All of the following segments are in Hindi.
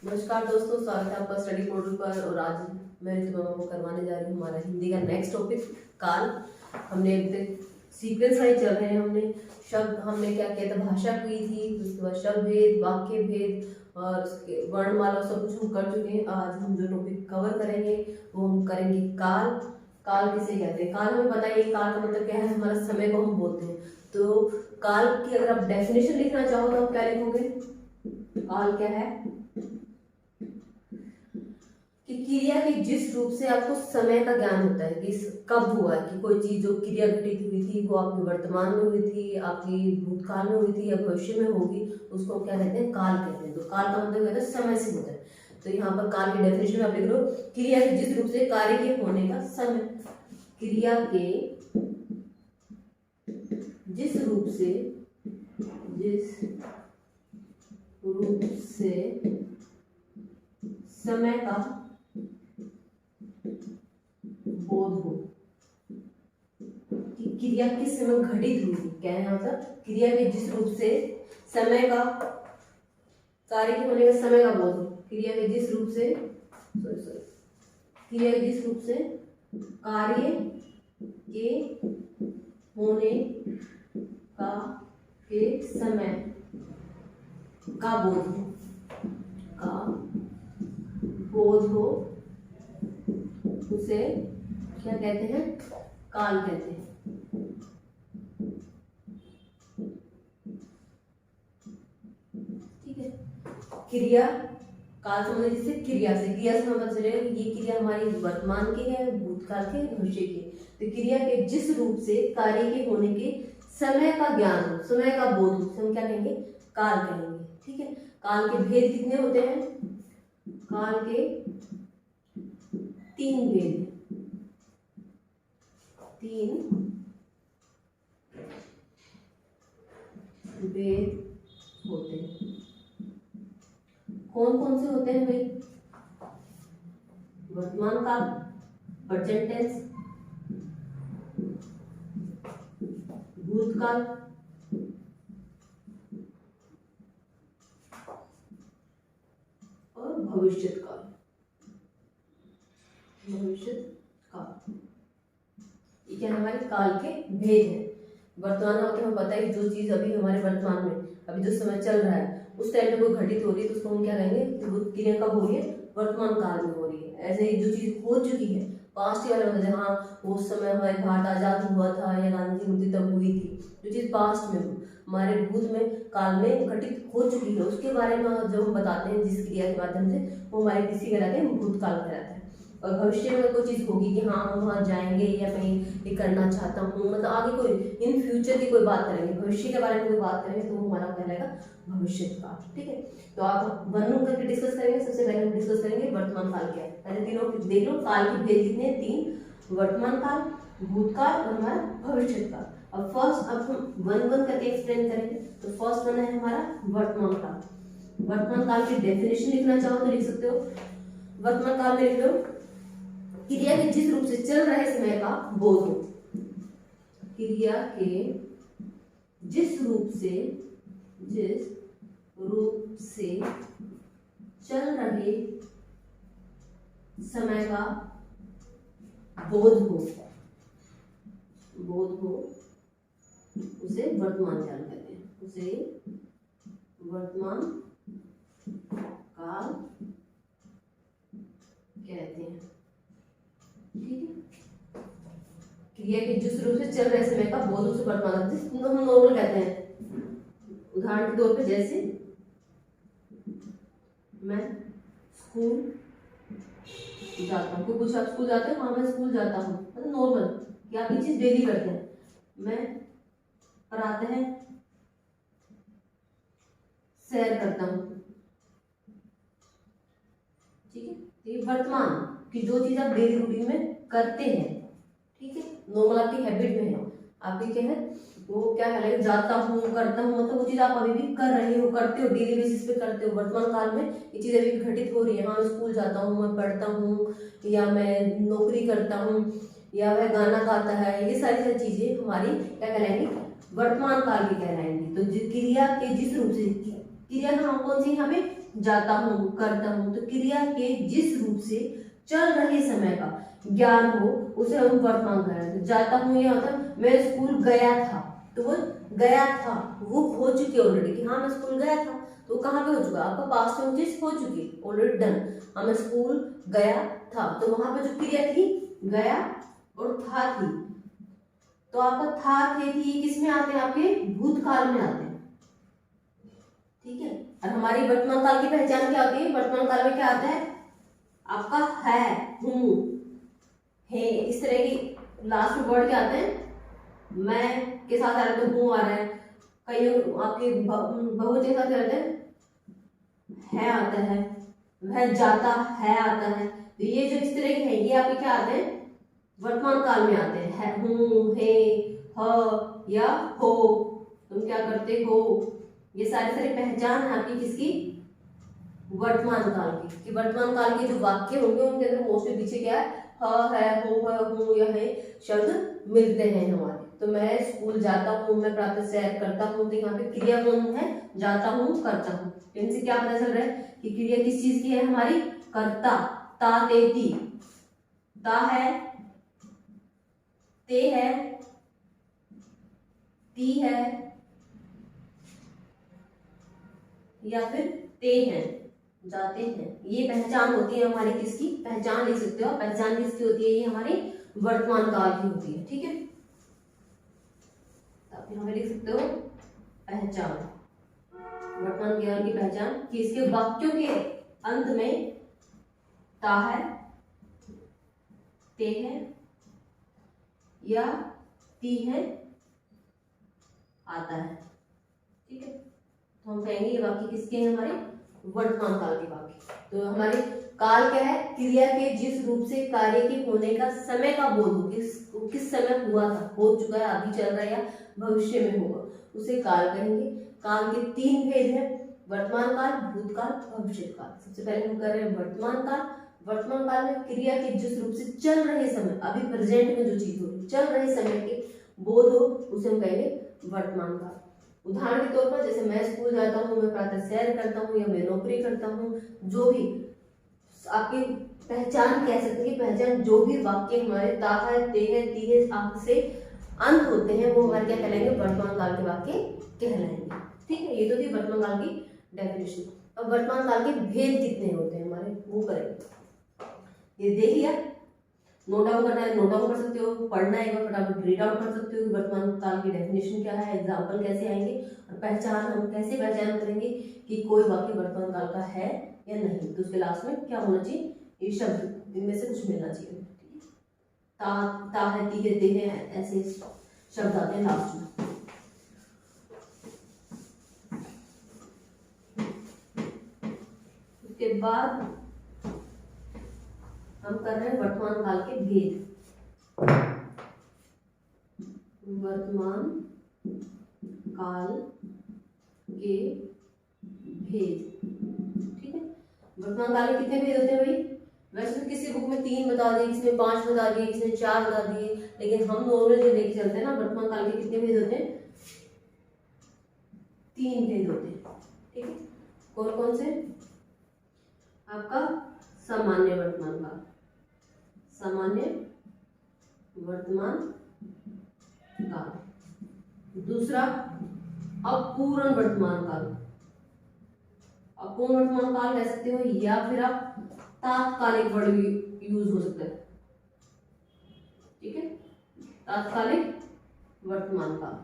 नमस्कार दोस्तों, स्वागत है आपका स्टडी पोर्टल पर। और आज मैं तुम्हें आपको करवाने जा रही हूँ हमारा हिंदी का नेक्स्ट टॉपिक काल। हमने अभी तक सीक्वेंस वाइज चल रहे हैं। हमने शब्द हमने क्या किया था, भाषा की थी, उसके बाद शब्द भेद, वाक्य भेद और उसके वर्णमाला सब कुछ हम कर चुके हैं। आज हम जो टॉपिक कवर करेंगे वो हम करेंगे काल। काल किसे कहते हैं? काल हमें बताइए, काल का मतलब क्या है? हमारा समय को हम बोलते हैं। तो काल की अगर आप डेफिनेशन लिखना चाहो तो आप क्या लिखोगे? काल क्या है कि क्रिया के जिस रूप से आपको समय का ज्ञान होता है कि कब हुआ है, कि कोई चीज जो क्रिया घटित हुई थी वो आपकी वर्तमान में हुई थी, आपकी भूतकाल में हुई थी या भविष्य में होगी, उसको क्या कहते हैं? काल कहते हैं। तो काल का मतलब कहते हैं समय से होता है। तो यहाँ पर काल की डेफिनेशन में आप लिख लो, क्रिया के जिस रूप से कार्य के होने का समय। क्रिया के जिस रूप से समय का बोध हो कि क्रिया किस समय घटित हुई थी। क्या है मतलब? क्रिया के जिस रूप से समय का कार्य के होने का समय का बोध हो। क्रिया के जिस रूप से क्रिया के जिस रूप से कार्य के होने का के समय का बोध हो उसे क्या कहते हैं? काल कहते हैं। ठीक है। क्रिया काल संबंधित जिससे क्रिया से हमें पता चलेगा कि ये क्रिया हमारी वर्तमान की है, भूतकाल की, भविष्य की। तो क्रिया के जिस रूप से कार्य के होने के समय का ज्ञान हो, समय का बोध हो, हम क्या कहेंगे? काल कहेंगे। ठीक है। काल के भेद कितने होते हैं? काल के 3 भेद, 3 भेद होते हैं। कौन कौन से होते हैं भाई? वर्तमान काल, प्रेजेंट टेंस, भूतकाल और भविष्य काल। ये क्या हमारे काल के भेद है। वर्तमान में हमें पता है कि जो चीज अभी हमारे वर्तमान में, अभी जो समय चल रहा है, उस टाइम पे कोई घटित हो रही है तो उसको हम क्या कहेंगे? वो क्रिया कब हो रही है? वर्तमान काल में हो रही है। ऐसे ही जो चीज हो चुकी है, पास्ट के बारे में बताते हैं, हाँ वो समय हमारे भारत आजाद हुआ था या गांधी जी मुक्ति तब हुई थी। जो चीज पास्ट में हमारे भूत में काल में घटित हो चुकी है, उसके बारे में जब हम बताते हैं जिस क्रिया के माध्यम से, वो हमारे किसी कहलाते हैं? भूतकाल कहलाता है। और भविष्य में कोई चीज होगी कि हाँ हम वहाँ जाएंगे या मैं ये करना चाहता हूँ, मतलब आगे कोई इन फ्यूचर की कोई बात करेंगे, भविष्य के बारे में कोई बात करेंगे, तो वो हमारा कहलाएगा भविष्य काल। ठीक है। तो आप वन करके डिस्कस करेंगे। सबसे पहले हम डिस्कस करेंगे वर्तमान काल क्या है। पहले तीनों देख लो, काल के भेद कितने हैं? 3। वर्तमान काल, भूतकाल और हमारा भविष्य काल। अब हम वन करके एक्सप्लेन करेंगे। तो फर्स्ट वन है हमारा वर्तमान काल। वर्तमान काल की डेफिनेशन लिखना चाहो तो लिख सकते हो। वर्तमान काल में लिख लो, क्रिया के जिस रूप से चल रहे समय का बोध हो। क्रिया के जिस रूप से चल रहे समय का बोध हो उसे वर्तमान काल कहते हैं। उसे वर्तमान काल कहते हैं। ठीक है। क्रिया के जिस रूप से चल रहे समय का बोध उसे वर्तमान, जिसको हम नॉर्मल कहते हैं। उदाहरण के तौर पे जैसे मैं स्कूल जाता हूँ। कोई पूछा आप स्कूल जाते हो? हाँ मैं स्कूल जाता हूँ, मतलब नॉर्मल कि आप ये चीज डेली करते हैं। मैं पढ़ाते हैं, सैर करता हूँ। ठीक है। ये वर्तमान कि जो चीज आप डेली रूटीन में करते हैं, ठीक है, नॉर्मल आपकी हैबिट में है, आपकी क्या है वो क्या कहलाएगा? जाता हूँ, करता हूँ, मतलब वो चीज आप अभी भी कर रहे हो, करते हो, डेली बेसिस पे करते हो। वर्तमान काल में ये चीज अभी भी घटित हो रही है। हाँ मैं स्कूल जाता हूँ, मैं पढ़ता हूँ, या मैं नौकरी करता हूँ, या वह गाना गाता है, ये सारी चीजें हमारी क्या कहलाएंगी? वर्तमान काल की कहलाएंगी। तो क्रिया के जिस रूप से क्रिया का नाम कौन सी यहाँ पे, जाता हूँ, करता हूँ। तो क्रिया के जिस रूप से चल रहे समय का ज्ञान हो उसे हम वर्तमान कर रहे हैं। जाता हूँ यह होता है मैं स्कूल गया था, तो वो गया था वो हो चुकी है ऑलरेडी कि हाँ मैं स्कूल गया था, तो कहाँ पे हो चुका, आपका पास्ट टेंस हो चुकी, ऑलरेडी डन। हाँ मैं स्कूल गया था, तो वहां पे जो क्रिया थी गया और था थी, तो आपका था थे थी किस में आते हैं, आपके भूतकाल में आते हैं, ठीक है। और हमारी वर्तमान काल की पहचान क्या होती है, वर्तमान काल में क्या आता है, आपका है, हूँ, है, इस तरह की लास्ट वर्ड क्या आते हैं, मैं के साथ आ रहा है तो हूँ आ रहा है, कई आपके बहुवचन के साथ रहते हैं है आता है, वह जाता है आता है। तो ये जो इस तरह के हैं ये आपके क्या आते हैं, वर्तमान काल में आते हैं, है, हूँ, है, ह या हो, तुम क्या करते हो, ये सारी सारी पहचान है आपकी किसकी, वर्तमान काल की। कि वर्तमान काल के जो वाक्य होंगे उनके अंदर मोस्टली पीछे क्या है, है, हो, हूँ या है शब्द मिलते हैं हमारे। तो मैं स्कूल जाता हूँ, मैं प्रातः सैर करता हूँ, तो यहाँ पे क्रिया कौन है, जाता हूँ, करता हूँ। इनसे क्या पता चल रहा है कि क्रिया किस चीज की है हमारी, कर्ता, ता ते ती, ता है, ते है, ती है या फिर ते हैं, जाते हैं। ये पहचान होती है हमारी किसकी, पहचान लिख सकते हो, पहचान किसकी होती है, ये हमारी वर्तमान काल की होती है, ठीक है। आप यहाँ पे लिख सकते हो पहचान, वर्तमान काल की पहचान कि इसके वाक्यों के अंत में ता है, ते है या ती है आता है, ठीक है। तो हम कहेंगे ये वाक्य किसके हैं, हमारे वर्तमान काल के वाक्य। तो हमारे काल क्या है, क्रिया के जिस रूप से कार्य के होने का समय का बोध हो, किस समय हुआ था, हो चुका है, अभी चल रहा है या भविष्य में होगा, उसे काल कहेंगे। काल के 3 भेद हैं, वर्तमान काल, भूतकाल, भविष्य काल। सबसे पहले हम कर रहे हैं वर्तमान काल। वर्तमान काल में क्रिया के जिस रूप से चल रहे समय, अभी प्रेजेंट में जो चीज हो रही, चल रहे समय के बोध हो, उसे हम कहेंगे वर्तमान काल। उदाहरण के तौर पर जैसे मैं स्कूल जाता हूँ, मैं प्रातः सैर करता हूँ या मैं नौकरी करता हूँ, जो भी आपकी पहचान कह सकते हैं, पहचान जो भी वाक्य हमारे ता है, ते है, ती है, आंख से अंत होते हैं वो हमारे क्या कहलाएंगे, वर्तमान काल के वाक्य कहलाएंगे, ठीक है। ये तो थी वर्तमान काल की डेफिनेशन। अब वर्तमान काल के भेद कितने होते हैं हमारे, वो करेंगे। ये देख लिया, नोट डाउन करना है, नोट डाउन कर सकते हो, पढ़ना है एक बार फटाफट रीड आउट कर सकते हो कि वर्तमान काल की डेफिनेशन क्या है, एग्जाम्पल कैसे आएंगे, और पहचान हम कैसे पहचान करेंगे कि कोई वाक्य वर्तमान काल का है या नहीं। तो उसके लास्ट में क्या होना चाहिए, ये शब्द इनमें से कुछ मिलना चाहिए, ता है, ती है, ते है, ऐसे शब्द आते हैं लास्ट में। उसके बाद हम कर रहे हैं वर्तमान काल के भेद, वर्तमान काल के भेद, ठीक है। वर्तमान काल में कितने भेद होते हैं भाई, वैसे तो किसी बुक में 3 बता दिए, किसी में 5 बता दिए, किसी में 4 बता दिए, लेकिन हम नॉर्मल जो लेके चलते हैं ना, वर्तमान काल के कितने भेद होते हैं, 3 भेद होते हैं, ठीक है। कौन कौन से, आपका सामान्य वर्तमान काल, सामान्य वर्तमान काल। दूसरा अपूर्ण वर्तमान काल, अपूर्ण वर्तमान काल कह सकते हो, या फिर आप तात्कालिक वर्ड यूज हो सकता है, ठीक है। तात्कालिक वर्तमान काल,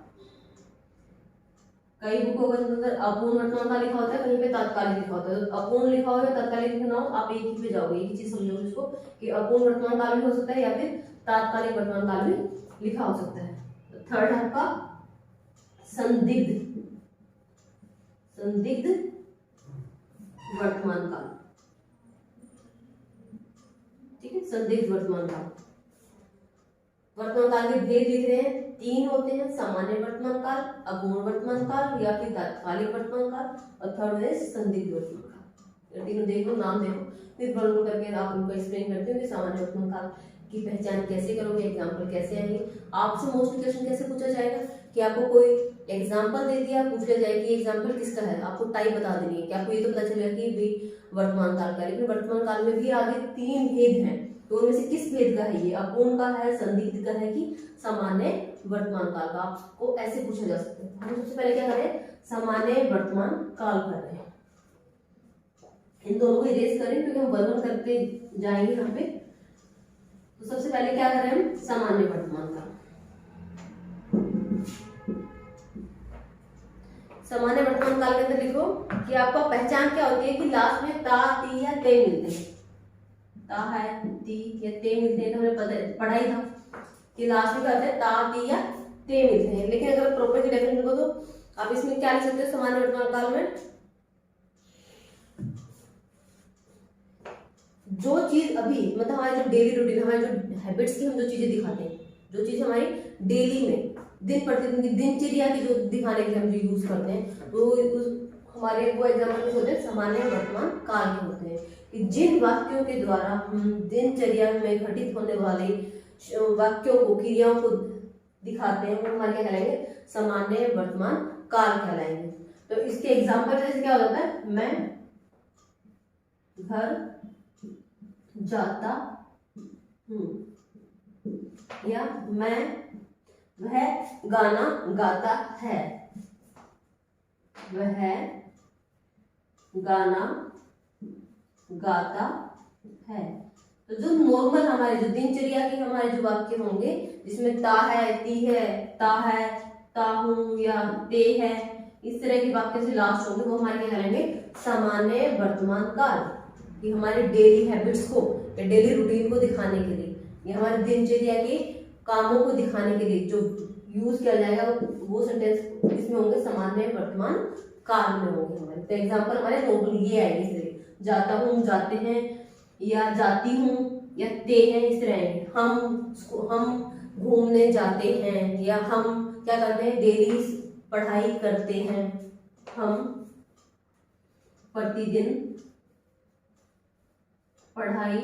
कई बुकों के अंदर अपूर्ण वर्तमान काल लिखा होता है, कहीं पे तात्कालिक लिखा होता है। तो अपूर्ण लिखा हो या तात्कालिक लिखना हो, आप एक ही पे जाओगे, एक ही चीज समझोगे इसको कि अपूर्ण वर्तमान काल भी हो सकता है या फिर तात्कालिक वर्तमान काल भी लिखा हो सकता है। तो थर्ड है आपका संदिग्ध, संदिग्ध वर्तमान काल, ठीक है, संदिग्ध वर्तमान काल। वर्तमान काल के भेद लिख रहे हैं, 3 होते हैं, सामान्य वर्तमान काल, अपूर्ण वर्तमान काल या फिर तात्कालिक वर्तमान काल, और थर्ड है संदिग्ध वर्तमान काल। तीनों देख लो, नाम देखो, फिर वर्णन करके आप उनको एक्सप्लेन करते हो कि सामान्य वर्तमान काल की पहचान कैसे करोगे, एग्जाम्पल कैसे आएंगे। आपसे मोस्टली क्वेश्चन कैसे पूछा जाएगा कि आपको कोई एग्जाम्पल दे दिया, पूछ लिया जाए कि एग्जाम्पल किसका है, आपको टाइप बता देनी है कि आपको ये तो पता चलेगा कि भी वर्तमान काल का है। लेकिन वर्तमान काल में भी आगे 3 भेद हैं, तो उनमें से किस भेद का है ये, अपूर्ण का है, संदिग्ध का है कि सामान्य वर्तमान काल का, आपको ऐसे पूछा जा सकता है। हम सबसे पहले क्या करें, सामान्य वर्तमान काल कर रहे हैं। इन दोनों को इरेज करें क्योंकि हम वर्णन करते जाएंगे यहाँ पे। तो सबसे पहले क्या करें हम, सामान्य वर्तमान काल। सामान्य वर्तमान काल के अंदर लिखो कि आपका पहचान क्या होती है कि लास्ट में ता, ती या ते मिलते हैं। ता है, ती या ते मिलते हैं, तो हमें पढ़ा ही था कि लास्ट में क्या होता है, ता, ती या ते मिलते हैं। लेकिन अगर प्रॉपर की डेफिनेशन को तो आप इसमें क्या लिख सकते हो, सामान्य वर्तमान काल में जो चीज अभी मतलब हमारे जो डेली रूटीन, हमारे जो हैबिट्स की हम जो चीजें दिखाते हैं, जो चीज हमारी डेली में दिन प्रतिदिन की दिनचर्या की जो दिखाने के लिए हम जो यूज करते हैं, वो हमारे वो एग्जाम्पल होते हैं सामान्य वर्तमान काल के होते हैं कि जिन वाक्यों के द्वारा हम दिनचर्या में घटित होने वाले वाक्यों को, क्रियाओं को दिखाते हैं, वो हमारे क्या कहलाएंगे, सामान्य वर्तमान काल कहलाएंगे। तो इसके एग्जाम्पल जैसे क्या हो जाता है, मैं घर जाता हूँ, या वह गाना गाता है, वह गाना गाता है। तो जो नॉर्मल हमारे जो दिनचर्या के हमारे जो वाक्य होंगे जिसमें ता है, ती है, ता है, ता हूं या ते है, इस तरह के वाक्य से लास्ट होंगे, वो हमारे क्या कहलाएंगे, सामान्य वर्तमान काल। कि हमारे डेली हैबिट्स को या डेली रूटीन को दिखाने के लिए या हमारे दिनचर्या के कामों को दिखाने के लिए जो यूज किया जाएगा वो सेंटेंस इसमें होंगे, सामान्य वर्तमान काल में होंगे हमारे। तो एग्जांपल हमारे नॉर्मल ये आएंगे, इसलिए जाता हूँ, जाते हैं, या जाती हूँ, या ते हैं, इस तरह आएंगे। हम घूमने जाते हैं, या हम क्या करते हैं, डेली पढ़ाई करते हैं, हम प्रतिदिन पढ़ाई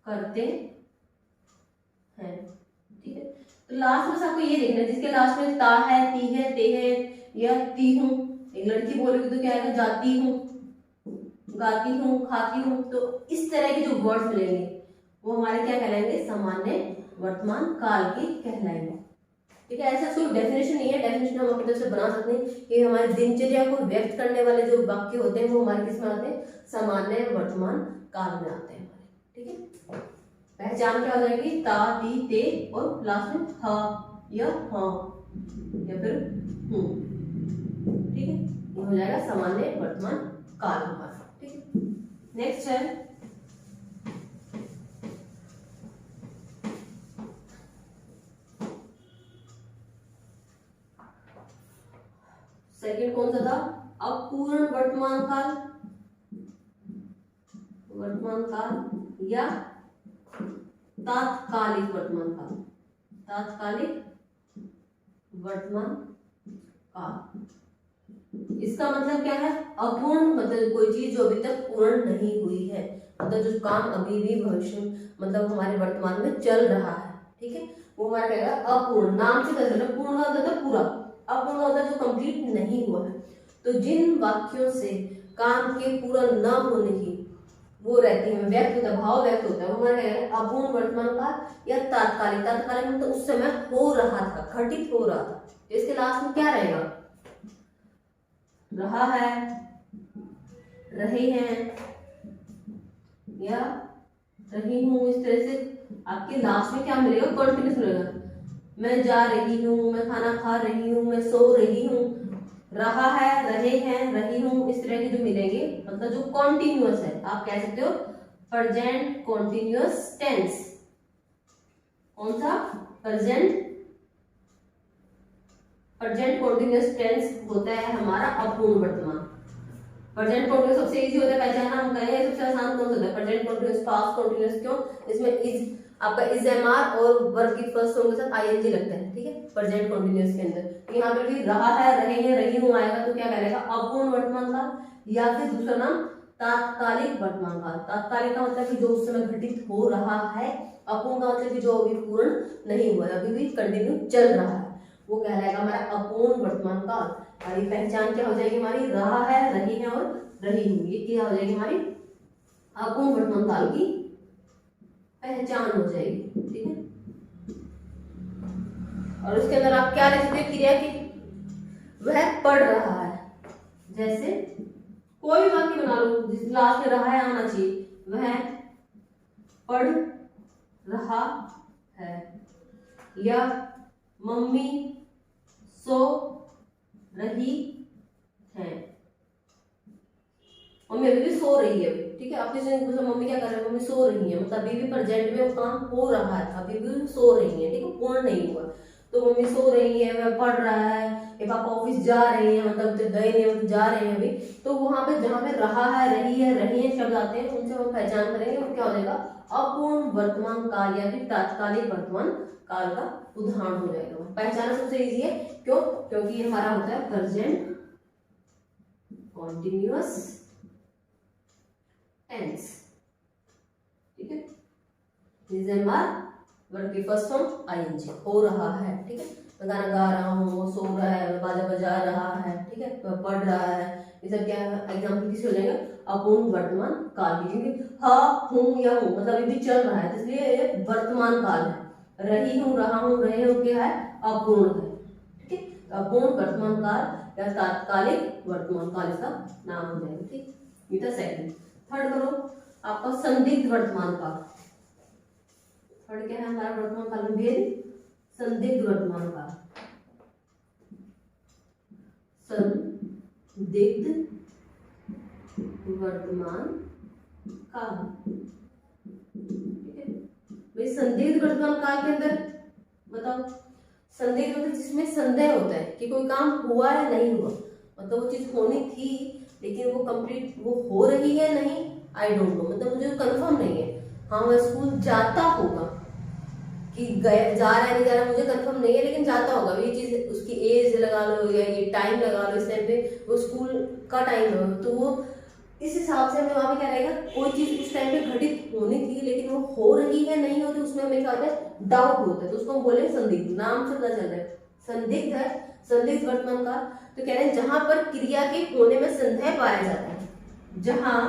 करते हैं। ठीक है, तो लास्ट में आपको ये देखना है जिसके लास्ट में ता है, ती है, ते है या ती हूँ। एक लड़की बोलेगी तो क्या आएगा, जाती हूँ, गाती हूँ, खाती हूँ। तो इस तरह के जो वर्ड्स मिलेंगे वो हमारे क्या कहलाएंगे, सामान्य वर्तमान काल के कहलाएंगे। ठीक है, ऐसा कोई डेफिनेशन नहीं है, डेफिनेशन हम अपनी तरफ से बना सकते हैं कि हमारे दिनचर्या को व्यक्त करने वाले जो वाक्य होते हैं वो हमारे किस में आते हैं, सामान्य वर्तमान काल में आते हैं हमारे। ठीक है, पहचान क्या हो जाएगी, ता, ती, ते और लास्ट में हा या हाँ या फिर हूँ। ठीक है, ये हो जाएगा सामान्य वर्तमान काल हमारा। ठीक है, नेक्स्ट है सेकंड, कौन सा था, अपूर्ण वर्तमान काल, वर्तमान काल या तात्कालिक वर्तमान काल, तात्कालिक वर्तमान काल। इसका मतलब क्या है, अपूर्ण मतलब कोई चीज जो अभी तक पूर्ण नहीं हुई है, मतलब जो काम अभी भी भविष्य मतलब हमारे वर्तमान में चल रहा है। ठीक है, वो हमारा क्या है, अपूर्ण। नाम से पता चला, पूर्ण का मतलब पूरा, अपूर्ण का मतलब जो कंप्लीट नहीं हुआ है। तो जिन वाक्यों से काम के पूरा न होने की वो रहती है, व्यक्त होता है, भाव व्यक्त होता है, वो हमारा क्या है, अपूर्ण वर्तमान काल या तात्कालिक। तात्कालिक मतलब उस समय हो रहा था, घटित हो रहा था। इसके लास्ट में क्या रहेगा, रहा है, रहे हैं या रही हूं। इस तरह से आपके लास्ट में क्या मिलेगा, कॉन्टिन्यूस मिलेगा। मैं जा रही हूँ, मैं खाना खा रही हूँ, मैं सो रही हूँ, रहा है, रहे हैं, रही हूँ, इस तरह के जो मिलेंगे मतलब जो कॉन्टिन्यूअस है, आप कह सकते हो प्रेजेंट कॉन्टिन्यूअस टेंस। कौन सा, प्रेजेंट कॉन्टिन्यूअस टेंस होता है हमारा अपूर्ण वर्तमान। प्रेजेंट कॉन्टिन्यूअस सबसे इजी होता है पहचानना, हम कहेंगे सबसे आसान कौन सा होता है, प्रेजेंट कॉन्टिन्यूअस, पास्ट कॉन्टिन्यूअस। क्यों, इसमें इज आपका इज एम आर और वर्ब की फर्स्ट फॉर्म के साथ आईएनजी लगता है। ठीक है, प्रेजेंट कॉन्टिन्यूअस के अंदर यहाँ पर भी रहा है, रहे हैं, रही हूँ आएगा तो क्या कहलाएगा, अपूर्ण वर्तमान काल। या फिर दूसरा नाम तात्कालिक वर्तमान काल। तात्कालिक का मतलब कि जो उस समय घटित हो रहा है, अपूर्ण का मतलब कि जो अभी पूर्ण नहीं हुआ, अभी भी कंटिन्यू चल रहा है, वो कहलाएगा हमारा अपूर्ण वर्तमान काल। और ये पहचान क्या हो जाएगी हमारी, रहा है, रही है और रही हुई, ये क्या हो जाएगी हमारी अपूर्ण वर्तमान काल की पहचान हो जाएगी। ठीक है, और उसके अंदर आप क्या लिख सकते हैं, क्रिया की वह पढ़ रहा है। जैसे कोई भी वाक्य बना लो जिस लास्ट में रहा है आना चाहिए, वह पढ़ रहा है, या मम्मी सो रही है। मम्मी अभी भी सो रही है, ठीक है। आप किसी ने पूछा मम्मी क्या कर रहे हैं, मम्मी सो रही है, मतलब अभी भी प्रेजेंट में वो काम हो रहा है, अभी भी सो रही है, ठीक है, पूर्ण नहीं हुआ। तो मम्मी सो रही है, वह पढ़ रहा है, ये पापा ऑफिस जा रहे हैं, मतलब गए नहीं मतलब जा रहे हैं अभी। तो वहां पे जहाँ पे रहा है, रही है शब्द आते हैं, उनसे हम पहचान करेंगे, वो क्या हो जाएगा अपूर्ण वर्तमान काल या फिर तात्कालिक वर्तमान काल का उदाहरण हो जाएगा। पहचाना सबसे इजी है, क्यों, क्योंकि ये हमारा होता है प्रेजेंट कॉन्टिन्यूअस टेंस। ठीक है, दिस इज वर्ब की फर्स्ट फॉर्म आईएनजी, हो रहा है। ठीक है, मैं गाना गा रहा हूँ, वो सो रहा है, मैं बाजा बजा रहा है, ठीक है, तो पढ़ रहा है, ये सब क्या एग्जाम्पल किसी हो जाएगा अपूर्ण वर्तमान काल की, क्योंकि हाँ हूँ या हूँ मतलब अभी चल रहा है, इसलिए ये वर्तमान काल है। रही हूँ, रहा हूँ, रहे हो क्या है अपूर्ण है। ठीक है, अपूर्ण वर्तमान काल या तात्कालिक वर्तमान काल इसका नाम हो जाएगा। ठीक, ये था सेकंड। थर्ड करो आपका संदिग्ध वर्तमान काल। थर्ड क्या है हमारा वर्तमान काल में भेद, संदिग्ध वर्तमान काल। संदिग्ध वर्तमान काल, ठीक है भाई। संदिग्ध वर्तमान काल के अंदर बताओ, संदिग्ध मतलब जिसमें संदेह होता है कि कोई काम हुआ या नहीं हुआ, मतलब वो चीज होनी थी लेकिन वो कंप्लीट वो हो रही है नहीं, आई डोंट नो, मतलब मुझे कंफर्म नहीं है। हाँ मैं स्कूल जाता होगा, कि गया जा रहा है नहीं जा रहा मुझे कंफर्म नहीं है, लेकिन जाता होगा। ये चीज उसकी एज लगा लो या ये टाइम लगा लो, इस टाइम पे वो स्कूल का टाइम हो, तो वो इस हिसाब से हमें वहां पे क्या रहेगा, कोई चीज उस टाइम पे घटित होनी थी लेकिन वो हो रही है नहीं हो, तो उसमें हमें क्या होता है डाउट होता है, तो उसको हम बोले संदिग्ध। नाम से पता चल रहा है संदिग्ध है, संदिग्ध वर्तमान काल। तो कह रहे हैं जहां पर क्रिया के होने में संदेह पाया जाता है, जहां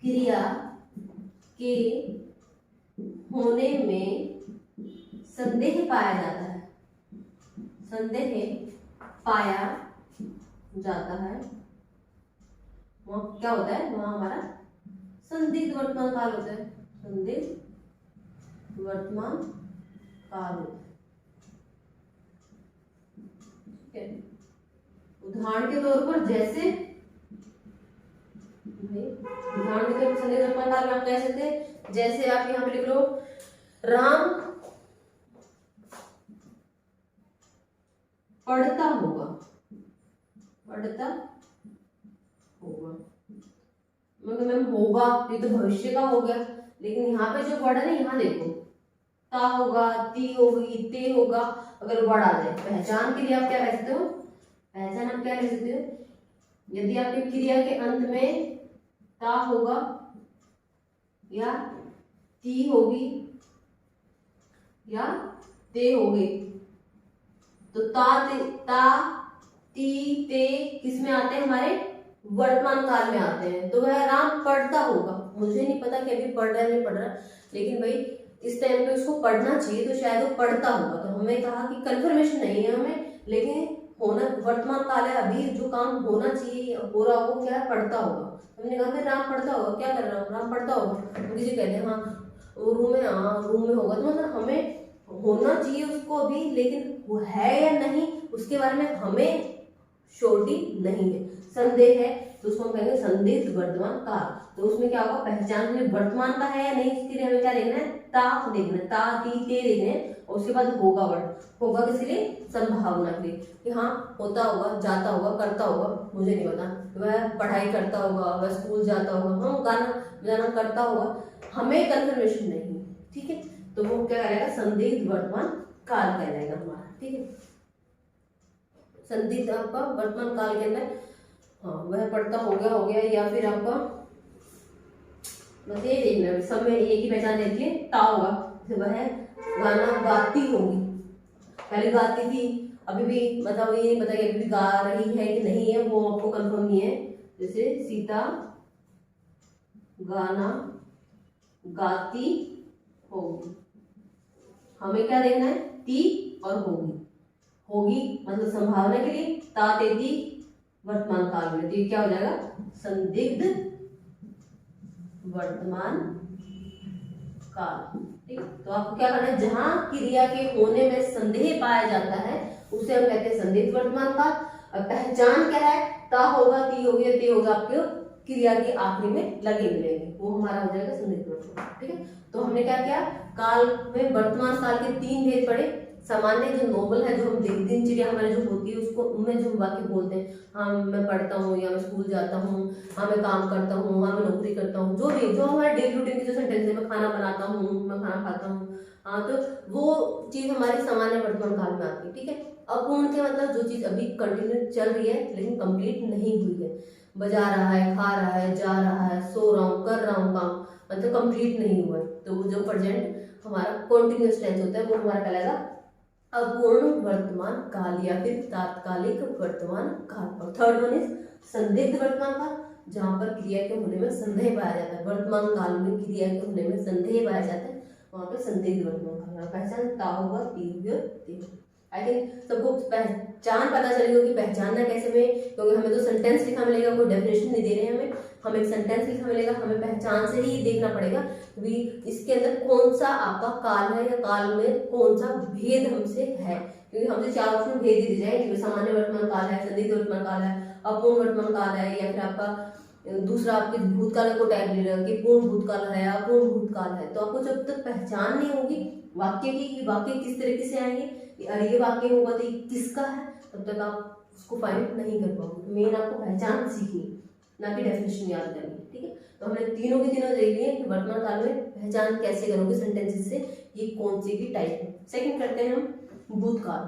क्रिया के होने में संदेह पाया जाता है, संदेह पाया जाता है, वहां क्या होता है, वहां हमारा संदिग्ध वर्तमान काल होता है। संदिग्ध वर्तमान काल होता है। ठीक है, उदाहरण के तौर पर जैसे उदाहरण के तौर पर संदिग्ध वर्तमान काल में आप कह सकते हैं, जैसे आप यहाँ पे लिख लो राम पढ़ता होगा, पढ़ता होगा, मगर मैम होगा ये तो भविष्य का हो गया, लेकिन यहाँ पे जो वर्ड है ना, यहाँ देखो ता होगा, ती होगी, ते होगा, अगर वर्ड आ जाए पहचान के लिए आप क्या कह सकते हो, पहचान आप क्या कह सकते हो, यदि आपके क्रिया के अंत में ता होगा या ती होगी या ते होगी, तो ता ती ते किस में आते हैं, हमारे वर्तमान काल में आते हैं। तो वह राम पढ़ता होगा, मुझे नहीं पता कि अभी पढ़ रहा है नहीं पढ़ रहा, लेकिन भाई इस टाइम पे उसको पढ़ना चाहिए, तो शायद वो पढ़ता होगा। तो हमें कहा कि कंफर्मेशन नहीं है हमें, लेकिन होना वर्तमान काल है, अभी जो काम होना चाहिए हो रहा हो क्या है, पढ़ता होगा। हमने कहा राम पढ़ता होगा, क्या कर रहा हूँ, राम पढ़ता होगा, मुझे कहते हैं हाँ रूम में, हाँ रूम में होगा, तो मतलब हमें होना चाहिए उसको अभी, लेकिन वो है या नहीं उसके बारे में हमें श्योरिटी नहीं है, संदेह है, तो उसको हम कहेंगे संदिग्ध वर्तमान काल। तो उसमें क्या होगा, पहचान में वर्तमान का है या नहीं इसके लिए हमें क्या देखना है, ता देखना है, ता ती ते देखना है, और उसके बाद होगा वर्ड, होगा किस लिए, संभावना के लिए, कि हाँ होता होगा, जाता होगा, करता होगा, मुझे नहीं पता, वह पढ़ाई करता होगा, वह स्कूल जाता होगा, हाँ गाना बजाना करता होगा, हमें कंफर्मेशन नहीं है। ठीक है, तो वो क्या करेगा, संदिग्ध वर्तमान काल कहलाएगा हमारा। ठीक है, संदिग्ध आपका वर्तमान काल के अंदर हाँ वह पढ़ता हो गया, या फिर आपका बस ये देखना सब में एक ही पहचान देती है, ता होगा तो वह गाना गाती होगी, पहले गाती थी, अभी भी मतलब ये नहीं पता कि अभी भी गा रही है कि नहीं है, वो आपको कंफर्म नहीं है। जैसे सीता गाना गाती होगी, हमें क्या देखना है, ती और होगी। होगी मतलब संभावना के लिए, ता तेती वर्तमान काल में, तो ये क्या हो जाएगा, संदिग्ध वर्तमान काल। ठीक, तो आपको क्या करना है, जहां क्रिया के होने में संदेह पाया जाता है उसे हम कहते हैं संदिग्ध वर्तमान काल। अब पहचान क्या है, ता होगा, ती होगी, ते होगा, आपको क्रिया के आखिरी में लगे मिलेंगे, वो हमारा हो जाएगा संदिग्ध वर्तमान। ठीक है, तो हमने क्या किया, काल में वर्तमान काल के 3 भेद पढ़े। सामान्य जो नॉर्मल है, जो हम दिनचर्या हमारे जो होती है उसको, उनमें जो वाक्य बोलते हैं, हाँ मैं पढ़ता हूँ, या मैं स्कूल जाता हूँ, हाँ मैं काम करता हूँ, हाँ मैं नौकरी करता हूँ, जो भी जो हमारे डेली रूटीन की जो सेंटेंस है, मैं खाना बनाता हूँ, मैं खाना खाता हूँ, हाँ, तो वो चीज हमारी सामान्य वर्तमान काल में आती है। ठीक है, अपूर्ण के मतलब जो चीज अभी कंटिन्यू चल रही है लेकिन कंप्लीट नहीं हुई है, बजा रहा है, खा रहा है, जा रहा है, सो रहा हूँ, कर रहा हूँ काम, मतलब कंप्लीट नहीं हुआ है, तो वो जो प्रेजेंट हमारा कॉन्टिन्यूस टेंस होता है वो हमारा कहलाएगा अपूर्ण वर्तमान काल या फिर तात्कालिक वर्तमान काल। और थर्ड वन इज संदिग्ध वर्तमान काल, जहां पर क्रिया के होने में संदेह पाया जाता है, वर्तमान काल में क्रिया के होने में संदेह पाया जाता है, वहां पे संदिग्ध वर्तमान काल। पहचान ता होगा, ती होगी और ते होगी। आई थिंक सबको पहचान पता चली होगी, पहचानना कैसे में, क्योंकि हमें तो सेंटेंस लिखा मिलेगा, कोई डेफिनेशन नहीं दे रहे हैं हमें एक सेंटेंस लिखा मिलेगा, हमें पहचान से ही देखना पड़ेगा कि इसके अंदर कौन सा आपका काल है या काल में कौन सा भेद हमसे है, क्योंकि हमसे 4 ऑप्शन भेद ही दिए जाएंगे, सामान्य वर्तमान काल है, संदिग्ध वर्तमान काल है, अपूर्ण वर्तमान काल है, या फिर आपका दूसरा आपके भूतकाल को टाइप ले रहा कि पूर्ण भूतकाल है, अपूर्ण भूतकाल है। तो आपको जब तक पहचान नहीं होगी वाक्य की कि वाक्य किस तरीके से आएंगे, अरे ये वाक्य होगा तो ये किसका है, तब तक आप उसको फाइंड नहीं कर पाओगे। मेन आपको पहचान सीखनी, ना कि डेफिनेशन याद करनी। ठीक है, तो हमने तीनों के तीनों देख लिए कि वर्तमान काल में पहचान कैसे करोगे सेंटेंसेस से, ये कौन सी की टाइप है। सेकंड करते हैं हम भूतकाल।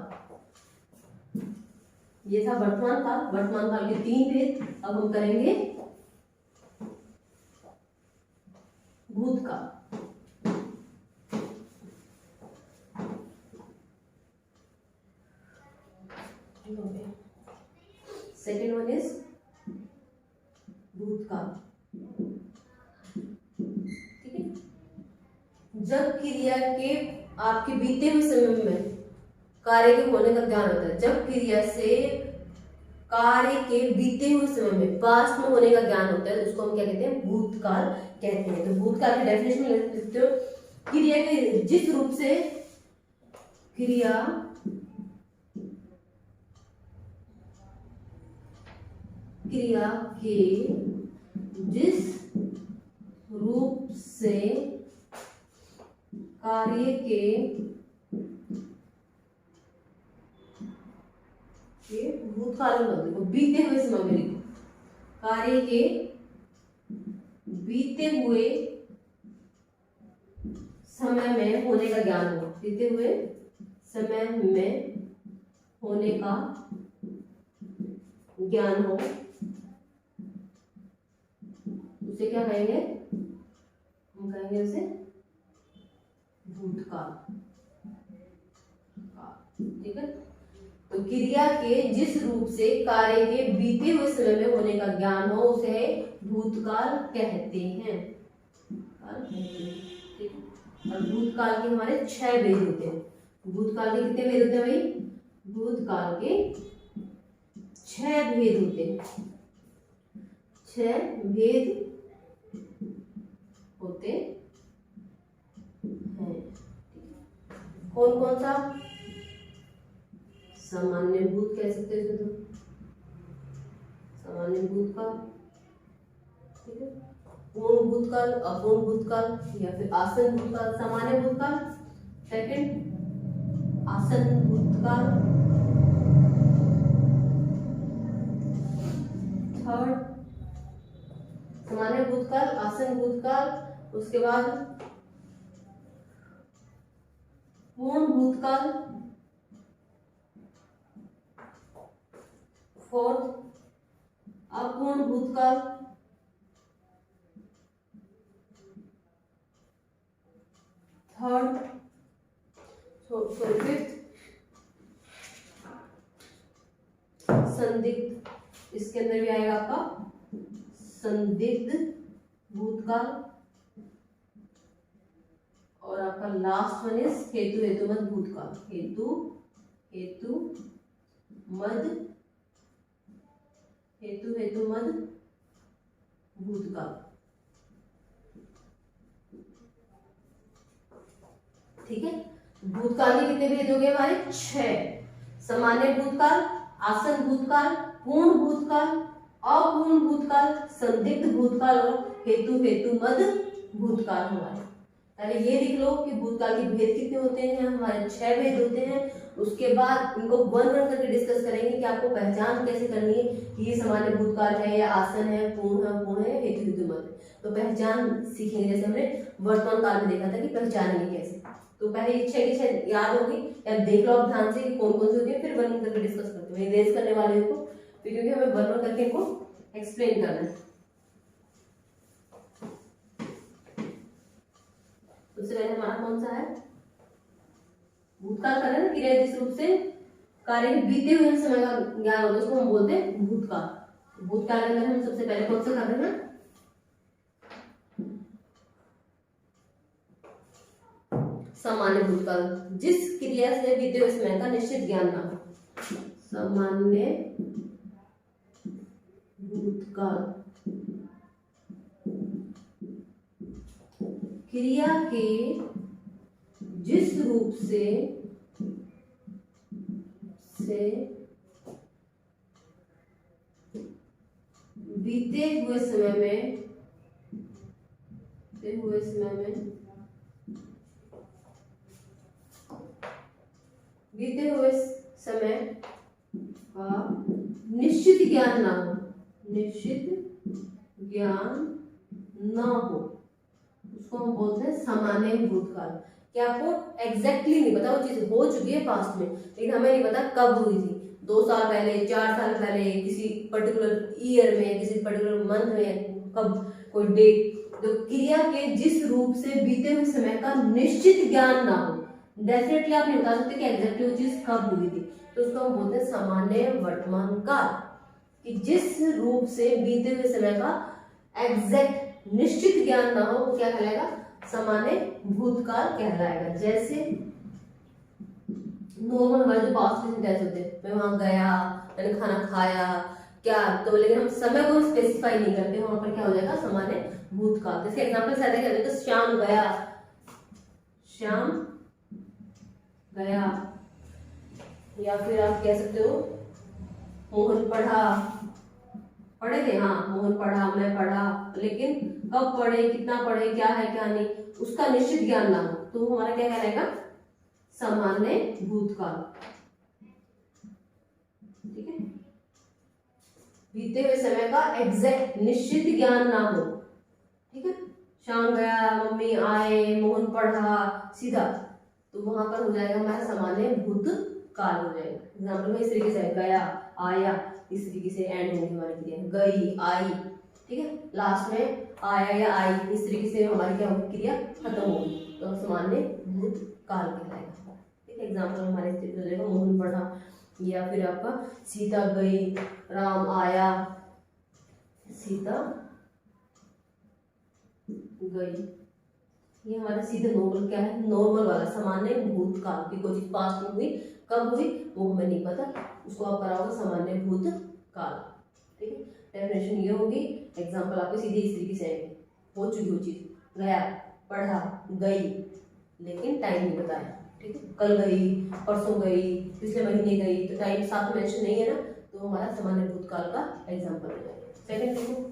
ये था वर्तमान काल, वर्तमान काल के 3 भेद। अब हम करेंगे भूतकाल। सेकेंड वन इज भूतकाल। ठीक है, जब क्रिया के आपके बीते हुए समय में कार्य के होने का ज्ञान होता है, जब क्रिया से कार्य के बीते हुए समय में पास्ट में होने का ज्ञान होता है, उसको हम क्या कहते हैं, भूतकाल कहते हैं। तो भूतकाल की डेफिनेशन लिखते हो, क्रिया के जिस रूप से क्रिया के जिस रूप से कार्य के भूतकाल में लिखो, बीते हुए समय में लिखो, कार्य के बीते हुए समय में होने का ज्ञान हो, बीते हुए समय में होने का ज्ञान हो, उसे क्या कहेंगे, हम कहेंगे उसे भूतकाल। ठीक है, तो क्रिया के जिस रूप से कार्य के बीते हुए समय में होने का ज्ञान हो उसे भूतकाल कहते हैं। ठीक है, और भूतकाल के हमारे 6 भेद होते हैं। भूतकाल के कितने भेद होते हैं भाई, भूतकाल के 6 भेद होते हैं, 6 भेद होते हैं। कौन कौन सा, सामान्य भूत कह सकते हैं तो सामान्य भूतकाल, ठीक है, पूर्ण भूतकाल, अपूर्ण भूतकाल या फिर आसन भूतकाल। सामान्य भूतकाल, सेकंड आसन भूतकाल, थर्ड सामान्य भूतकाल, आसन भूतकाल, उसके बाद पूर्ण भूतकाल, फोर्थ अपूर्ण भूतकाल, थर्ड फिफ्थ संदिग्ध, इसके अंदर भी आएगा आपका संदिग्ध भूतकाल, और आपका लास्ट वन इज हेतु हेतुमद भूतकाल, हेतु हेतुमद भूतकाल। ठीक है, भूतकाल के कितने भेद हो गए हमारे? 6। सामान्य भूतकाल, आसन भूतकाल, पूर्ण भूतकाल, अपूर्ण भूतकाल, संदिग्ध भूतकाल और हेतुमद भूतकाल हमारे। पहले ये लिख लो कि भूतकाल के भेद कितने होते हैं, हमारे 6 भेद होते हैं। उसके बाद इनको वन करके डिस्कस करेंगे कि आपको पहचान कैसे करनी है कि ये सामान्य भूतकाल है या आसन है, पूर्ण है, हेतुमद है। तो पहचान सीखेंगे, जैसे हमने वर्तमान काल में देखा था कि पहचानेंगे कैसे। तो पहले ये 6 की 6 याद होगी या देख लो आप ध्यान से कि कौन कौन सी होती है, फिर वन करके डिस्कस करते हैं। रेज करने वाले को फिर, क्योंकि हमें वन करके इनको एक्सप्लेन करना है। सबसे पहले हमारा कौन सा है? भूतकाल का है ना, क्रिया जिस रूप से कार्य बीते हुए समय का ज्ञान होता है उसको हम बोलते हैं भूतकाल। भूतकाल के अंदर हम सबसे पहले कौन सा कर रहे हैं? सामान्य भूतकाल, जिस क्रिया से बीते हुए समय का निश्चित ज्ञान ना हो। सामान्य भूतकाल, क्रिया के जिस रूप से बीते हुए समय में का निश्चित ज्ञान ना हो, उसको हम बोलते हैं सामान्य भूतकाल। कि आपको एग्जैक्टली नहीं पता, वो चीज हो चुकी है पास्ट में, लेकिन हमें नहीं पता कब हुई थी, 2 साल पहले, 4 साल पहले, किसी पर्टिकुलर ईयर में, किसी पर्टिकुलर मंथ में, कब कोई डेट। तो क्रिया के जिस रूप से बीते हुए समय का निश्चित ज्ञान ना हो, डेफिनेटली आप नहीं बता सकते कि एग्जैक्टली वो चीज कब हुई थी, तो उसको हम बोलते हैं सामान्य वर्तमान काल। कि जिस रूप से बीते हुए समय का एग्जैक्ट निश्चित ज्ञान ना हो, वो क्या कहलाएगा? सामान्य भूतकाल कहलाएगा। जैसे नॉर्मल हमारे जो पास्ट टेंस होते हैं, मैं वहां गया, मैंने खाना खाया, क्या, तो लेकिन हम समय को स्पेसिफाई नहीं करते, वहां पर क्या हो जाएगा? सामान्य भूतकाल। जैसे एग्जांपल से क्या हो जाएगा? श्याम गया, या फिर आप कह सकते हो मोहन पढ़े थे, हाँ मोहन पढ़ा, मैं पढ़ा, लेकिन कब पढ़े, कितना पढ़े, क्या है क्या नहीं, उसका निश्चित ज्ञान ना हो, तो हमारा क्या कहलाएगा? सामान्य भूतकाल। ठीक है, बीते हुए समय का एग्जैक्ट निश्चित ज्ञान ना हो। ठीक है, शाम गया, मम्मी आए, मोहन पढ़ा, सीधा, तो वहां पर हो जाएगा हमारा सामान्य भूतकाल हो जाएगा। एग्जाम्पल में इस तरीके से गया, आया, इस तरीके से एंड होगी हमारी क्रिया, गई, आई। ठीक है, लास्ट में आया या आई, इस तरीके से हमारी क्या होगी? क्रिया खत्म होगी, तो सामान्य भूतकाल कहलाएगा। ठीक है, एग्जाम्पल हमारे हो जाएगा मोहन पढ़ा, या फिर आपका सीता गई, राम आया, सीता गई। ये हमारा सीधे नॉर्मल क्या है? नॉर्मल वाला सामान्य भूतकाल की कोई चीज पास्ट में हुई, कब हुई वो हमें नहीं पता, उसको आप कराओगे सामान्य भूतकाल। ठीक है, डेफिनेशन ये होगी। एग्जांपल आपको सीधे इस तरीके से आएंगे, हो चुकी वो चीज, गया, पढ़ा, गई, लेकिन टाइम नहीं बताया। ठीक है, कल गई, परसों गई, पिछले महीने गई, तो टाइम साथ मेंशन नहीं है ना, तो हमारा सामान्य भूतकाल का एग्जाम्पल हो जाएगा। सेकंड देखो,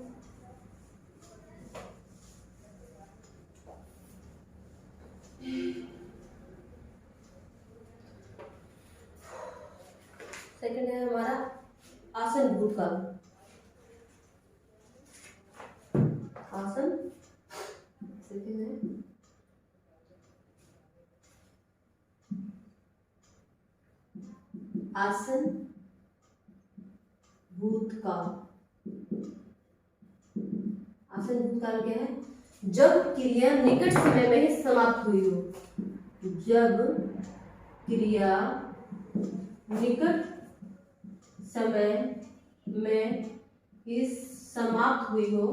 सेकंड है हमारा आसन भूतकाल। आसन सेकंड है आसन भूतकाल। आसन भूतकाल क्या है? जब क्रिया निकट समय में ही समाप्त हुई हो। जब क्रिया निकट समय में ही समाप्त हुई हो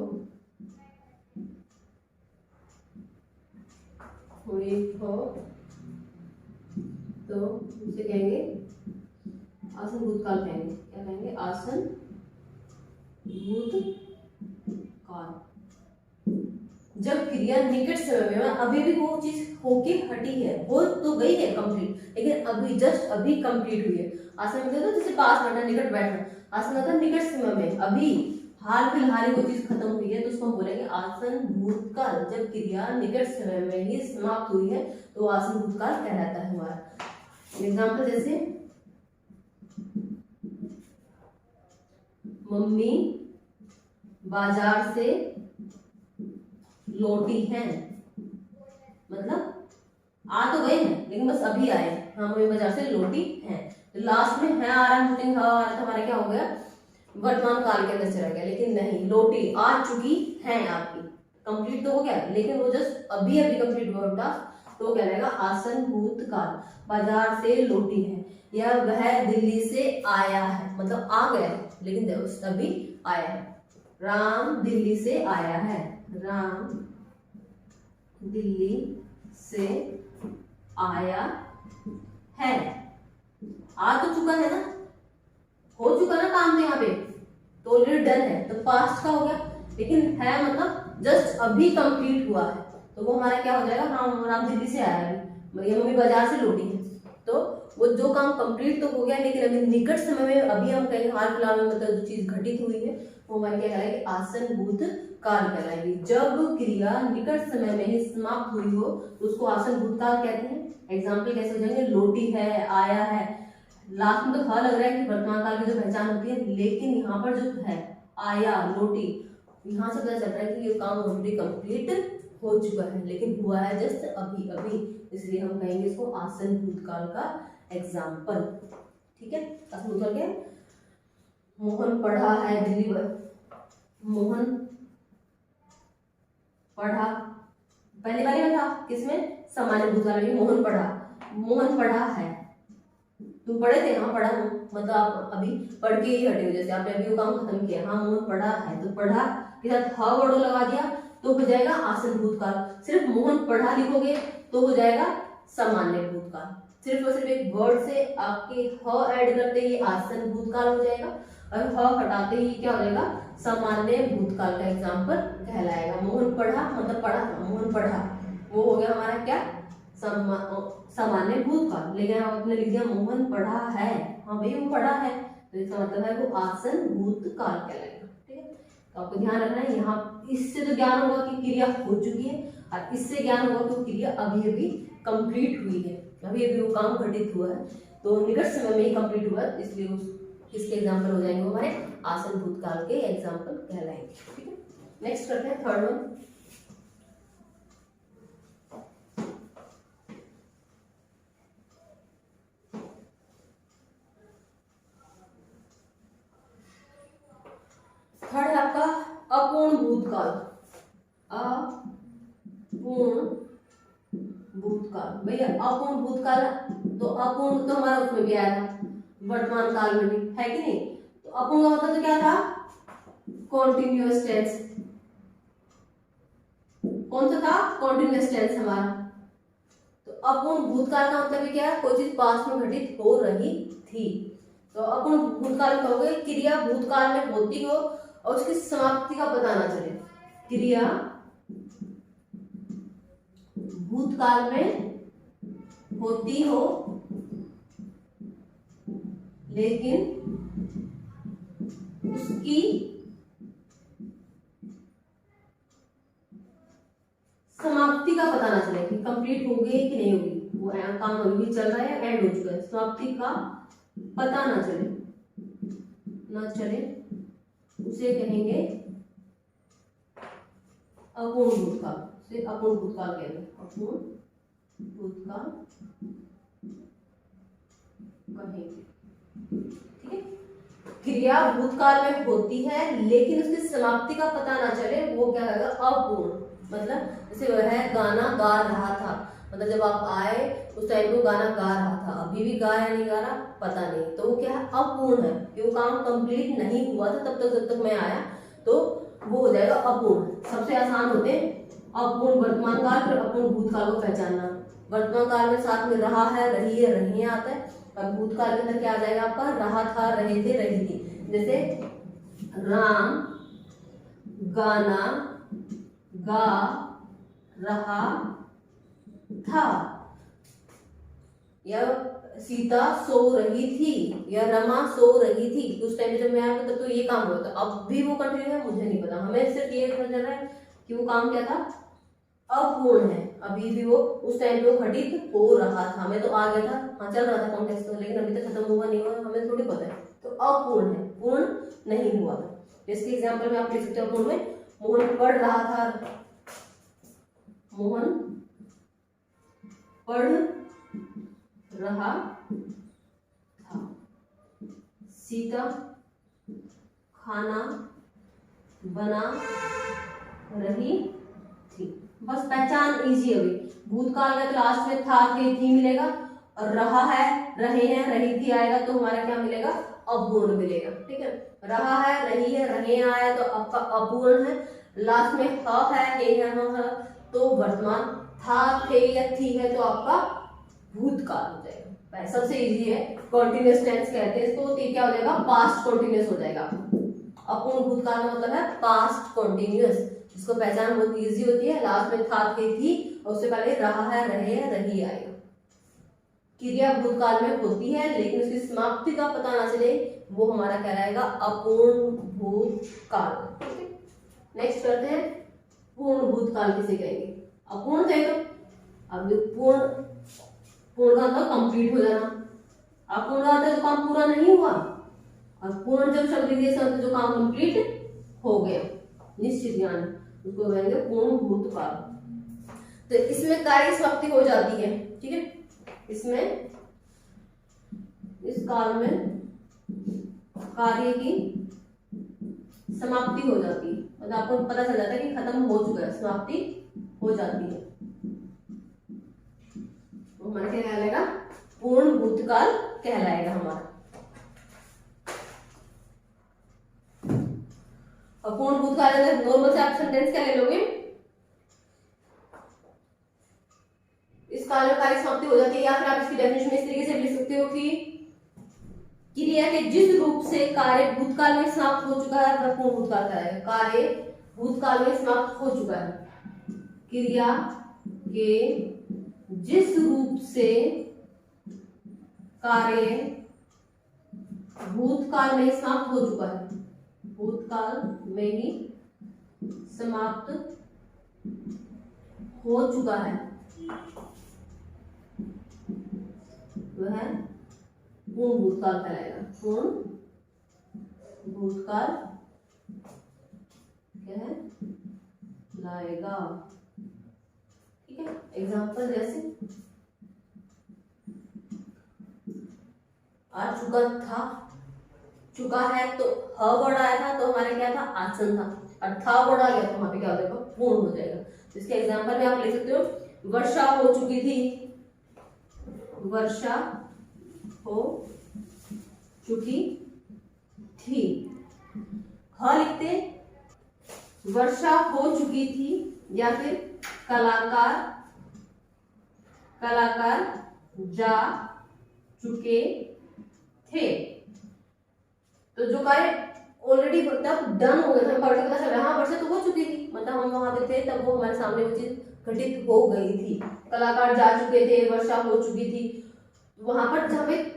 तो उसे कहेंगे आसन भूतकाल कहेंगे। क्या कहेंगे? आसन भूतकाल। जब क्रिया निकट समय में, अभी भी वो चीज होके हटी है, हो तो गई है कंप्लीट, लेकिन अभी जस्ट अभी कंप्लीट हुई है। आसन मतलब तो जैसे पास बैठना, निकट बैठना। आसन मतलब निकट समय में, अभी हाल फिलहाल वो चीज खत्म हुई है, तो उसको हम बोलेंगे आसन भूतकाल। जब क्रिया निकट समय में ही समाप्त हुई है तो आसन भूतकाल कहलाता है हमारा। एग्जाम्पल जैसे मम्मी बाजार से लौटी हैं, मतलब आ तो गए हैं लेकिन बस अभी आए। हाँ, मम्मी बाजार से लौटी हैं, तो लास्ट में है आ रहा है, मुझे आ रहा था, हमारा क्या हो गया? वर्तमान काल के अंदर चला गया। लेकिन नहीं, लौटी आ चुकी हैं आपकी, कंप्लीट तो हो गया, लेकिन वो जस्ट अभी अभी कंप्लीट हुआ टास्क, तो कहलाएगा आसन भूतकाल। बाजार से लौटी है, या वह दिल्ली से आया है, मतलब आ गया है लेकिन अभी आया है। राम दिल्ली से आया है, राम दिल्ली से आया है। आ तो चुका है ना, हो चुका ना काम, तो यहाँ पे तो ऑलरेडी डन है, तो पास्ट का हो गया। लेकिन है मतलब जस्ट अभी कंप्लीट हुआ है, तो वो हमारा क्या हो जाएगा? राम दिल्ली से आया है, मम्मी बाजार से लौटी है। तो वो जो काम कंप्लीट तो हो गया, लेकिन अभी निकट समय में, अभी हम कहीं हाल फिलहाल में मतलब जो चीज घटित हुई है वो हमारी क्या कहलाएगी? आसन भूतकाल कहलाएगी। जब क्रिया निकट समय में ही समाप्त हुई हो तो उसको आसन भूतकाल कहते हैं। एग्जाम्पल कैसे हो जाएंगे? लौटी है, आया है, लास्ट में तो ह लग रहा है कि वर्तमान काल की जो पहचान होती है, लेकिन यहाँ पर जो है आया, लौटी, यहाँ से पता चल रहा है कि ये काम ऑलरेडी कंप्लीट हो चुका है, लेकिन हुआ है जस्ट अभी अभी, इसलिए हम कहेंगे इसको आसन भूतकाल का एग्जाम्पल। ठीक है, आसन भूतकाल क्या? मोहन पढ़ा है दिल्ली, मोहन पढ़ा पहली बारी में था, किसमें? सामान्य भूतकाल में। मोहन पढ़ा है, तुम पढ़े थे? हाँ पढ़ा हूँ, मतलब आप अभी पढ़ के ही हटे हो, जैसे आपने अभी वो काम खत्म किया। हाँ, मोहन पढ़ा है, तो पढ़ा के साथ ह वर्ड लगा दिया तो हो जाएगा आसन भूतकाल। सिर्फ मोहन पढ़ा लिखोगे तो हो जाएगा सामान्य भूतकाल। सिर्फ और सिर्फ एक वर्ड से आपके ह ऐड करते ही आसन भूतकाल हो जाएगा, और ह हटाते ही क्या हो जाएगा? सामान्य भूतकाल का एग्जाम्पल कहलाएगा। मोहन पढ़ा मतलब पढ़ा, मोहन पढ़ा, वो हो गया हमारा क्या? सामान्य भूतकाल। लेकिन आपने लिख दिया मोहन पढ़ा है, हाँ भाई वो पढ़ा है, तो इसका मतलब है वो आसन भूतकाल कहलाएगा। ठीक है, तो आपको ध्यान रखना है, यहाँ इससे तो ज्ञान होगा कि क्रिया हो चुकी है, और इससे ज्ञान होगा कि क्रिया अभी अभी कंप्लीट हुई है, अभी अभी वो काम घटित हुआ है, तो निकट समय में ही कंप्लीट हुआ है, इसलिए इसके एग्जाम्पल हो जाएंगे हमारे आसन भूतकाल के एग्जाम्पल कहलाएंगे। ठीक है, नेक्स्ट करते हैं थर्ड वन। थर्ड है आपका अपूर्ण भूतकाल। अपूर्ण भूतकाल, भैया अपूर्ण भूतकाल, तो अपूर्ण तो हमारा उसमें भी आया था, वर्तमान काल में भी है कि नहीं? तो अपूर्ण का मतलब तो क्या था? Continuous tense. कौन सा था? कॉन्टिन्यूअस टेंस हमारा। तो अपूर्ण भूतकाल का मतलब क्या है? कोई चीज पास्ट में घटित हो रही थी, तो अपूर्ण भूतकाल कहोगे क्रिया भूतकाल में होती हो और उसकी समाप्ति का पता ना चले। क्रिया भूतकाल में होती हो लेकिन उसकी समाप्ति का पता ना चले कि कंप्लीट हो गई कि नहीं होगी, वो काम अभी भी चल रहा है, एंड हो चुका है, समाप्ति का पता ना चले उसे कहेंगे अपूर्ण भूतकाल। से अपूर्ण भूतकाल कहते हैं, अपूर्ण भूतकाल कहेंगे। ठीक है, क्रिया भूतकाल में होती है लेकिन उसकी समाप्ति का पता ना चले, वो क्या होगा, अपूर्ण। मतलब जैसे वह गाना गा रहा था, मतलब जब आप आए उस टाइम वो गाना गा रहा था, अभी भी गा या नहीं गा रहा पता नहीं, तो वो क्या है, अपूर्ण है कि वो काम कंप्लीट नहीं हुआ था तब तक जब तक मैं आया, तो वो हो जाएगा अपूर्ण। सबसे आसान होते हैं अपूर्ण वर्तमान काल फिर अपूर्ण भूतकाल को पहचानना। वर्तमान काल में साथ में रहा है, रही है, रही आता है, और भूतकाल के अंदर क्या आ जाएगा आपका, रहा था, रहे थे, रही थी। जैसे राम गाना गा रहा था, या सीता सो रही थी, या रमा सो रही थी। उस टाइम जब मैं आया तब तो ये काम हुआ था, अब भी वो कंटिन्यू है मुझे नहीं पता, हमें सिर्फ ये पता चल रहा है कि वो काम क्या था, अपूर्ण है, अभी भी वो उस टाइम पे वो घटित हो रहा था, हमें तो आ गया था, हाँ चल रहा था कॉन्टेक्स्ट में, लेकिन अभी तक खत्म हुआ नहीं हुआ, हमें थोड़ी पता है, तो अपूर्ण है, पूर्ण नहीं हुआ था। इसके एग्जाम्पल में आप लिख सकते हो अपूर्ण में, मोहन पढ़ रहा था, मोहन पढ़ रहा था, सीता खाना बना रही थी। बस पहचान इजी है। अभी भूतकाल में तो लास्ट में था, थे, थी मिलेगा, और रहा है, रहे हैं, रही थी आएगा तो हमारा क्या मिलेगा, अपूर्ण मिलेगा। ठीक है, रहा है, रही है, रहे आया तो आपका अपूर्ण है, लास्ट में ह है, हे है, ह है, तो वर्तमान, था, थे या थी है तो आपका भूतकाल हो जाएगा। सबसे इजी है, कॉन्टिन्यूअस टेंस कहते हैं इसको, तो क्या हो जाएगा, पास्ट कॉन्टिन्यूअस हो जाएगा। अपूर्ण भूतकाल का मतलब है पास्ट कॉन्टिन्यूअस, जिसको पहचान बहुत इजी होती है, लास्ट में था, थे, थी, और उससे पहले रहा है, रहे हैं, रही आएगा। क्रिया भूतकाल में होती है लेकिन उसकी समाप्ति का पता ना चले, वो हमारा कहलाएगा अपूर्ण भूतकाल। ठीक है, नेक्स्ट करते हैं पूर्ण भूतकाल किसे कहेंगे। अपूर्ण थे तो अब पूर्ण, पूर्ण का मतलब कंप्लीट हो जाना, अपूर्ण का मतलब जो काम पूरा नहीं हुआ, और पूर्ण जब शब्द दिए जो काम कंप्लीट हो गया, निश्चित ज्ञान, उसको कहेंगे पूर्ण भूतकाल। तो इसमें कार्य समाप्ति हो जाती है। ठीक है, इसमें इस काल में कार्य की समाप्ति हो जाती है, मतलब आपको पता चल जाता है कि खत्म हो चुका है, समाप्ति हो जाती है, तो हमारा क्या कहलाएगा, पूर्ण भूतकाल कहलाएगा हमारा। और पूर्ण भूतकाल नॉर्मल से आप सेंटेंस क्या ले लोगे, इस काल में कार्य समाप्ति हो जाती है, या फिर आप इसकी डेफिनेशन इस तरीके से लिख सकते हो कि क्रिया के जिस रूप से कार्य भूतकाल में समाप्त हो चुका है वह पूर्ण भूतकाल कहलाएगा। कार्य भूतकाल में समाप्त हो चुका है, क्रिया के जिस रूप से कार्य भूतकाल में समाप्त हो चुका है, भूतकाल में ही समाप्त हो चुका है, वह पूर्ण भूतकाल कहलाएगा। पूर्ण भूतकाल कहलाएगा। ठीक है, एग्जाम्पल जैसे आ चुका था, चुका है तो ह वर्ड आया था तो हमारा क्या था, आसन था, और था वर्ड आ गया तो वहां पे क्या हो जाएगा, पूर्ण हो जाएगा। तो इसके एग्जाम्पल में आप लिख सकते हो वर्षा हो चुकी थी, वर्षा हो चुकी थी। ख लिखते वर्षा हो चुकी थी, या फिर कलाकार कलाकार जा चुके थे। तो जो कार्य ऑलरेडी मतलब डन हो गया था, पर्टिकुलर समय, हाँ वर्षा तो हो चुकी थी, मतलब हम वहां पे थे तब वो हमारे सामने वो चीज घटित हो गई थी। कलाकार जा चुके थे, वर्षा हो चुकी थी, वहां पर जब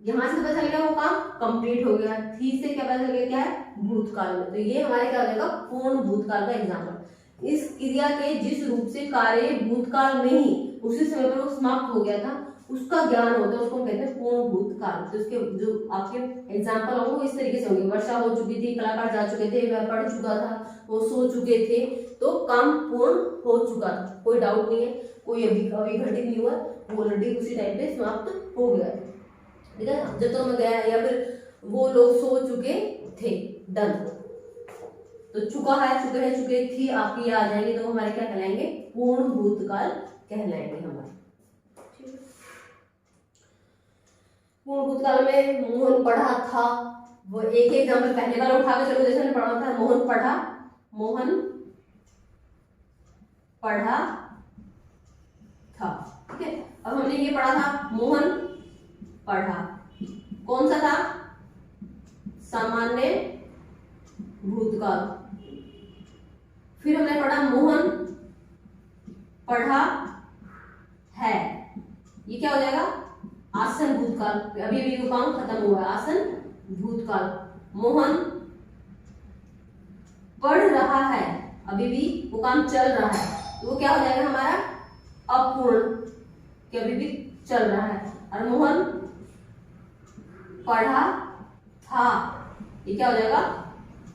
यहाँ से पता चल गया वो काम कंप्लीट हो गया, थी से क्या पता चल गया, क्या है, भूतकाल में। तो ये हमारे क्या हो जाएगा, पूर्ण भूतकाल का एग्जाम्पल। इस क्रिया के जिस रूप से कार्य भूतकाल में ही उसी समय पर वो समाप्त हो गया था, उसका ज्ञान होता है, उसको हम कहते हैं पूर्ण भूतकाल। तो इसके जो आपके एग्जाम्पल होंगे वो इस तरीके से होंगे, वर्षा हो चुकी थी, कलाकार जा चुके थे, वह पढ़ चुका था, वो सो चुके थे, तो काम पूर्ण हो चुका था, कोई डाउट नहीं है, कोई अभी घटित नहीं हुआ, वो ऑलरेडी उसी टाइम पे समाप्त हो गया। ठीक है, जब तक मैं गया, या फिर वो लोग सो चुके थे, डन। तो चुका है, चुके हैं, चुके थी आपकी ये आ जाएगी, तो हमारे क्या कहलाएंगे, पूर्ण भूतकाल कहलाएंगे हमारे। पूर्ण भूतकाल में मोहन पढ़ा था, वो एक एग्जाम्पल पहले वाला उठा के चलो, जैसे हमने पढ़ा था मोहन पढ़ा, मोहन पढ़ा था, ठीक है। अब हमने ये पढ़ा था मोहन पढ़ा, कौन सा था, सामान्य भूतकाल। फिर हमने पढ़ा मोहन पढ़ा है, ये क्या हो जाएगा, आसन भूतकाल। अभी अभी वो काम खत्म हुआ है, आसन भूतकाल। मोहन पढ़ रहा है, अभी भी वो काम चल रहा है, तो वो क्या हो जाएगा हमारा, अपूर्ण, कि अभी भी चल रहा है। और मोहन पढ़ा था, ये क्या हो जाएगा,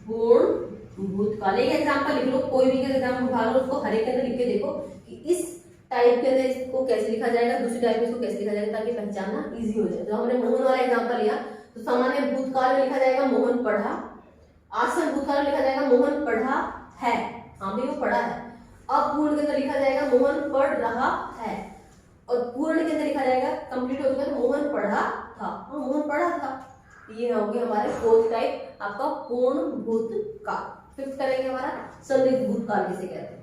पूर्ण भूतकाल। एक एग्जाम्पल लिख लो, कोई भी एग्जाम्पल उठा लो, उसको हर एक के अंदर लिख के देखो कि इस टाइप के अंदर इसको कैसे लिखा जाएगा, दूसरी टाइप में इसको कैसे लिखा जाएगा, ताकि पहचानना इजी हो जाए। तो हमने मोहन वाला एग्जाम्पल लिया, तो सामान्य भूतकाल में लिखा जाएगा मोहन पढ़ा, आसन भूतकाल में लिखा जाएगा मोहन पढ़ा है, हाँ भी वो पढ़ा है। अपूर्ण के अंदर लिखा जाएगा मोहन पढ़ रहा है, और पूर्ण के अंदर लिखा जाएगा, कंप्लीट हो चुका है, मोहन पढ़ा था, हाँ मोहन पढ़ा था। ये होंगे हमारे फोर्थ टाइप आपका पूर्ण भूतकाल। फिफ्थ करेंगे हमारा संदिग्ध भूतकाल किसे कहते हैं।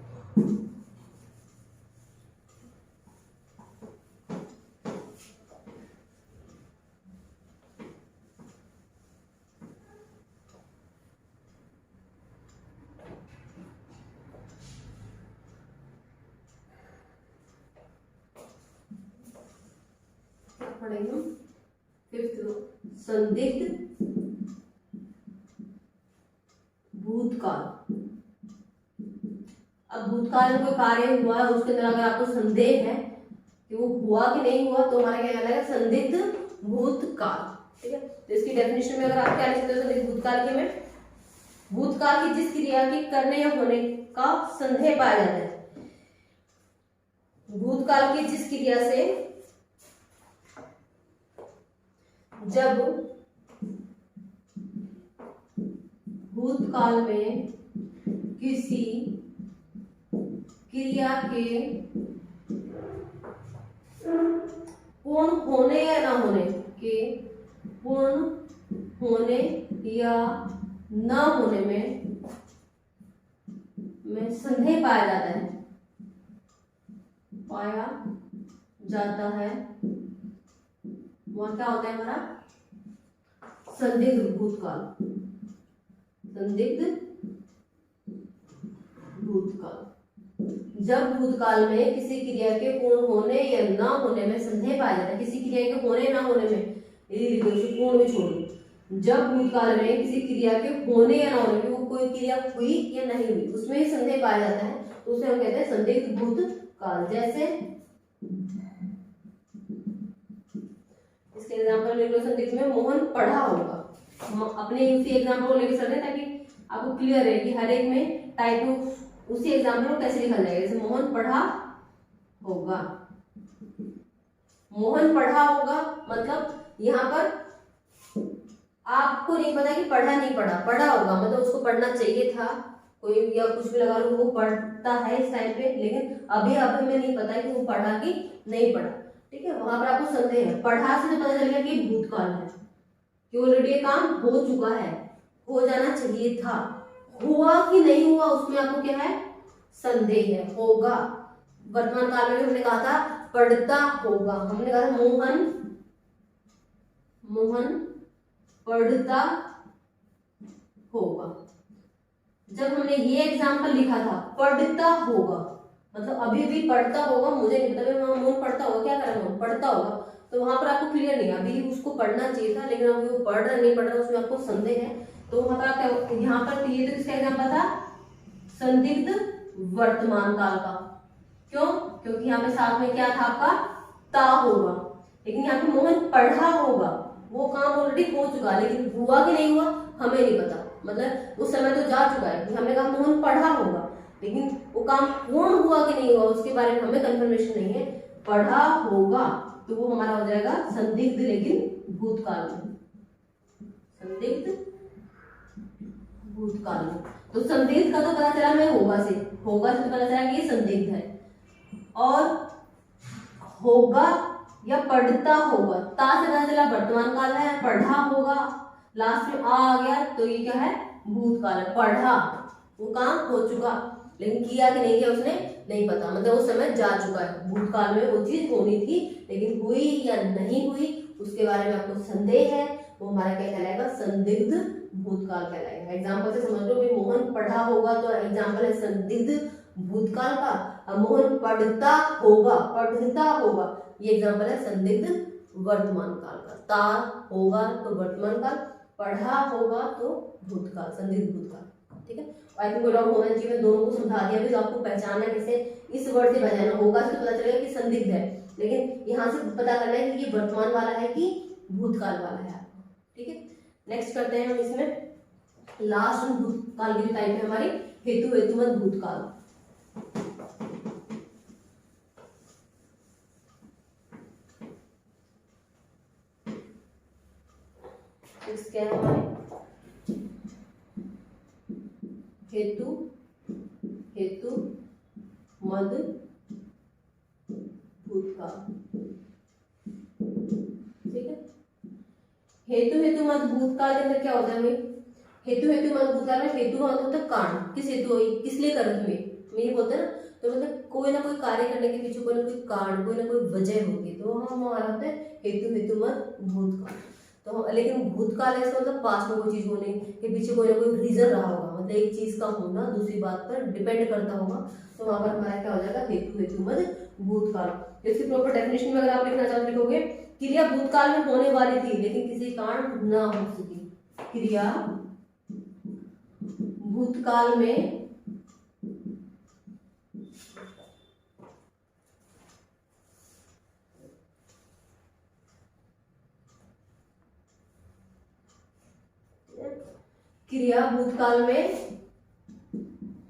पढ़ेंगे हम फिफ्थ, संदिग्ध भूतकाल। अब भूतकाल में कोई कार्य हुआ है, उसके अंदर अगर आपको संदेह है कि वो हुआ कि नहीं हुआ, तो हमारा क्या कहलाएगा, संदिग्ध भूतकाल, ठीक है। तो इसकी डेफिनेशन में अगर आप क्या लिख सकते हो संदिग्ध भूतकाल की में, भूतकाल की जिस क्रिया के करने या होने का संदेह पाया जाता है, भूतकाल की जिस क्रिया से जब भूतकाल में किसी क्रिया के पूर्ण होने या ना होने के, पूर्ण होने या न होने में संदेह पाया जाता है, वहां क्या होता है हमारा, संदिग्ध भूतकाल। संदिग्ध भूतकाल, जब भूतकाल में किसी क्रिया के पूर्ण होने या ना होने में संदेह पाया जाता है, किसी क्रिया के होने ना होने में, पूर्ण में छोड़ो, जब भूतकाल में किसी क्रिया के होने या ना होने में, वो कोई क्रिया हुई या नहीं हुई, उसमें ही संदेह पाया जाता है, तो उसे हम कहते हैं संदिग्ध भूतकाल। जैसे इसके एग्जांपल ले लो, संदिग्ध में मोहन पढ़ा होगा, हम अपने उसी एग्जांपल को लेके चल रहे हैं ताकि आपको क्लियर है कि हर एक में टाइप ऑफ उसी एग्जांपल को कैसे लिखा जाएगा। जैसे मोहन पढ़ा होगा, मोहन पढ़ा होगा मतलब यहाँ पर आपको नहीं पता कि पढ़ा नहीं पढ़ा, पढ़ा होगा मतलब उसको पढ़ना चाहिए था, कोई या कुछ भी लगा लो, वो पढ़ता है इस टाइम पे, लेकिन अभी हमें नहीं पता कि वो पढ़ा कि नहीं पढ़ा, ठीक है। वहां पर आपको संदेह है, पढ़ा से तो पता चल गया कि भूतकाल है, कि ऑलरेडी काम हो चुका है, हो जाना चाहिए था, हुआ कि नहीं हुआ उसमें आपको क्या है, संदेह है, होगा। वर्तमान काल में हमने कहा था पढ़ता होगा, हमने कहा था मोहन पढ़ता होगा। जब हमने ये एग्जाम्पल लिखा था पढ़ता होगा मतलब अभी भी पढ़ता होगा, मुझे नहीं पता मोहन पढ़ता होगा, क्या करें मोहन पढ़ता होगा, तो वहां पर आपको क्लियर नहीं, अभी उसको पढ़ना चाहिए था लेकिन अभी वो पढ़ रहा नहीं पढ़ रहा उसमें आपको संदेह है, तो वहां पर यहाँ पर ये तो किसका एग्जाम्पल था, संदिग्ध वर्तमान काल का। क्यों? क्योंकि यहाँ पे साथ में क्या था आपका, ता होगा, लेकिन यहाँ पे मोहन पढ़ा होगा, वो काम ऑलरेडी हो चुका, लेकिन हुआ कि नहीं हुआ हमें नहीं पता, मतलब उस समय तो जा चुका है, हमने कहा मोहन पढ़ा होगा, लेकिन वो काम पूर्ण हुआ कि नहीं हुआ उसके बारे में हमें कंफर्मेशन नहीं है, पढ़ा होगा, तो वो हमारा हो जाएगा संदिग्ध लेकिन भूतकाल में, संदिग्ध भूतकाल में। तो संदिग्ध का तो पता चला हमें होगा से तो पता चला कि ये संदिग्ध है। और होगा या पढ़ता होगा, ता से पता चला वर्तमान काल है, पढ़ा होगा, लास्ट में आ गया तो ये क्या है, भूतकाल है। पढ़ा वो काम हो चुका, लेकिन किया कि नहीं किया उसने नहीं पता, मतलब वो समय जा चुका है। भूतकाल में वो चीज होनी थी लेकिन हुई या नहीं हुई उसके बारे में आपको संदेह है, वो हमारा क्या कहलाएगा, संदिग्ध भूतकाल कहलाएगा। एग्जाम्पल से समझ लो कि मोहन पढ़ा होगा तो एग्जाम्पल है संदिग्ध भूतकाल का। अब मोहन पढ़ता होगा ये एग्जाम्पल है संदिग्ध वर्तमान काल का। ता होगा तो वर्तमान काल, पढ़ा होगा तो भूतकाल, संदिग्ध भूतकाल। ठीक है, आई थिंक डाउट होना चाहिए, मैं दोनों को समझा दिया भी, तो आपको पहचानना कैसे, इस वर्ड से पहचानना होगा से तो पता चलेगा कि संदिग्ध है, लेकिन यहाँ से पता करना है कि ये वर्तमान वाला है कि भूतकाल वाला है आपको। ठीक है, नेक्स्ट करते हैं हम इसमें लास्ट भूतकाल की टाइप है हमारी हेतु हेतुमत भूतकाल। क्या है हमारे हेतु मद भूतकाल। ठीक है, हेतु मद भूतकाल के अंदर क्या होता है, हेतु मद भूतकाल में हेतु होता है कारण, किस हेतु हुई, किस लिए कर रहे ये बोलते हैं ना, तो मतलब कोई ना कोई कार्य करने के पीछे कोई ना कोई कारण, कोई ना कोई वजह होगी, तो हम हमारा होता है हेतु मद भूतकाल। तो लेकिन भूतकाल है मतलब पास्ट में कोई चीज होने के पीछे कोई ना कोई रीजन रहा होगा, मतलब एक चीज का होना दूसरी बात पर डिपेंड करता होगा, तो वहां पर हमारा क्या हो जाएगा, हेतु मद भूतकाल। इसकी प्रॉपर डेफिनेशन में अगर आप लिखना चाहो लिखोगे, क्रिया भूतकाल में होने वाली थी लेकिन किसी कारण न हो सकी। क्रिया भूतकाल में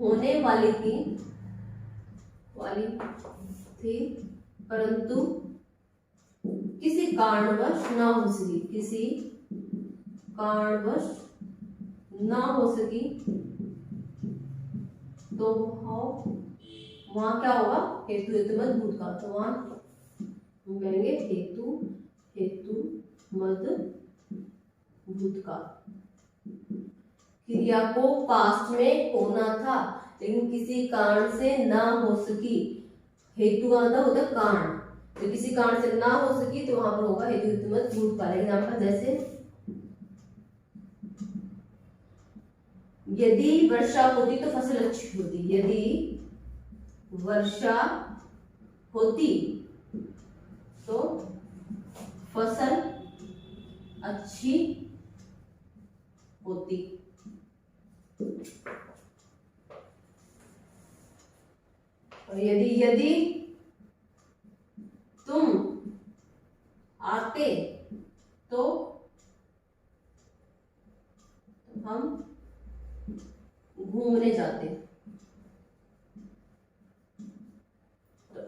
होने वाली थी परंतु किसी कारणवश ना हो सकी तो वहां क्या होगा, हेतु हेतुमद भूतकाल। तो वहां हम कहेंगे हेतु मद भूतकाल। क्रिया को पास्ट में होना था लेकिन किसी कारण से ना हो सकी, हेतु का मतलब होता है कारण, तो किसी कारण से ना हो सकी तो वहां पर होगा हेतु हेतुमद भूतकाल। एग्जाम्पल जैसे यदि वर्षा होती तो फसल अच्छी होती, यदि वर्षा होती तो फसल अच्छी होती। और यदि तुम आते तो हम घूमने जाते। तो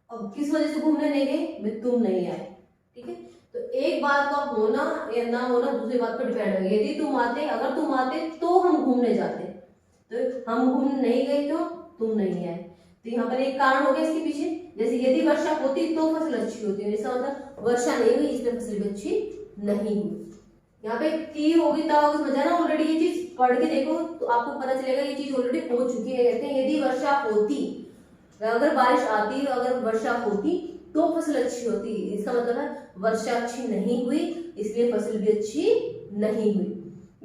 अब किस वजह से घूमने नहीं गए, तुम नहीं आए। ठीक है, तो एक बात का होना या ना होना दूसरी बात पर डिपेंड है। यदि तुम आते, अगर तुम आते तो हम घूमने जाते, तो हम घूमने नहीं गए तो तुम नहीं आए, तो यहाँ पर एक कारण हो गया इसके पीछे। जैसे यदि वर्षा होती तो फसल अच्छी होती, ऐसा मतलब वर्षा नहीं हुई इसलिए फसल भी अच्छी नहीं हुई। यहाँ पे की होगी तब समझा ना, ऑलरेडी ये चीज पढ़ के देखो तो आपको पता चलेगा ये चीज ऑलरेडी हो चुकी है। कहते हैं यदि वर्षा होती, अगर बारिश आती, अगर वर्षा होती तो फसल अच्छी होती, इसका मतलब है वर्षा अच्छी नहीं हुई इसलिए फसल भी अच्छी नहीं हुई।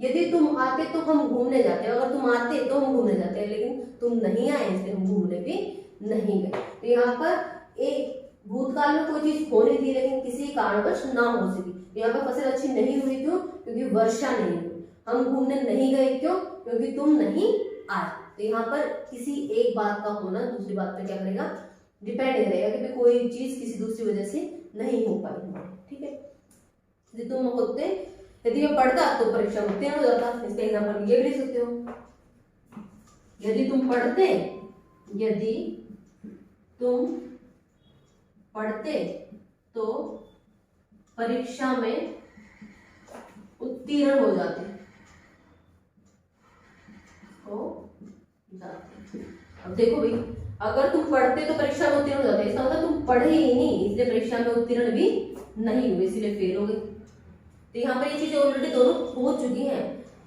यदि तुम आते तो हम घूमने जाते, अगर तुम आते तो हम घूमने जाते, लेकिन तुम नहीं आए इसलिए हम घूमने भी नहीं गए। तो यहाँ पर एक भूतकाल में कोई चीज होनी थी लेकिन किसी कारणवश ना हो सकी। यहाँ पर फसल अच्छी नहीं हुई क्यों, क्योंकि वर्षा नहीं हुई। हम घूमने नहीं गए क्यों, क्योंकि तुम नहीं आए। तो यहाँ पर किसी एक बात का होना दूसरी बात पर क्या करेगा, डिपेंड करेगा कि कोई चीज किसी दूसरी वजह से नहीं हो पाई। ठीक है, यदि तुम होते, यदि मैं पढ़ता तो परीक्षा में उत्तीर्ण हो जाता। इसका एग्जाम्पल ये भी लिख सकते हो, यदि तुम पढ़ते तो परीक्षा में उत्तीर्ण हो जाते हैं। अब देखो भाई, अगर तुम पढ़ते तो परीक्षा में उत्तीर्ण हो जाते, इसका मतलब तुम पढ़े ही नहीं, इसलिए परीक्षा में उत्तीर्ण भी नहीं हुए, इसलिए फेल हो गए। तो यहाँ पर ये चीज ऑलरेडी दोनों हो चुकी है,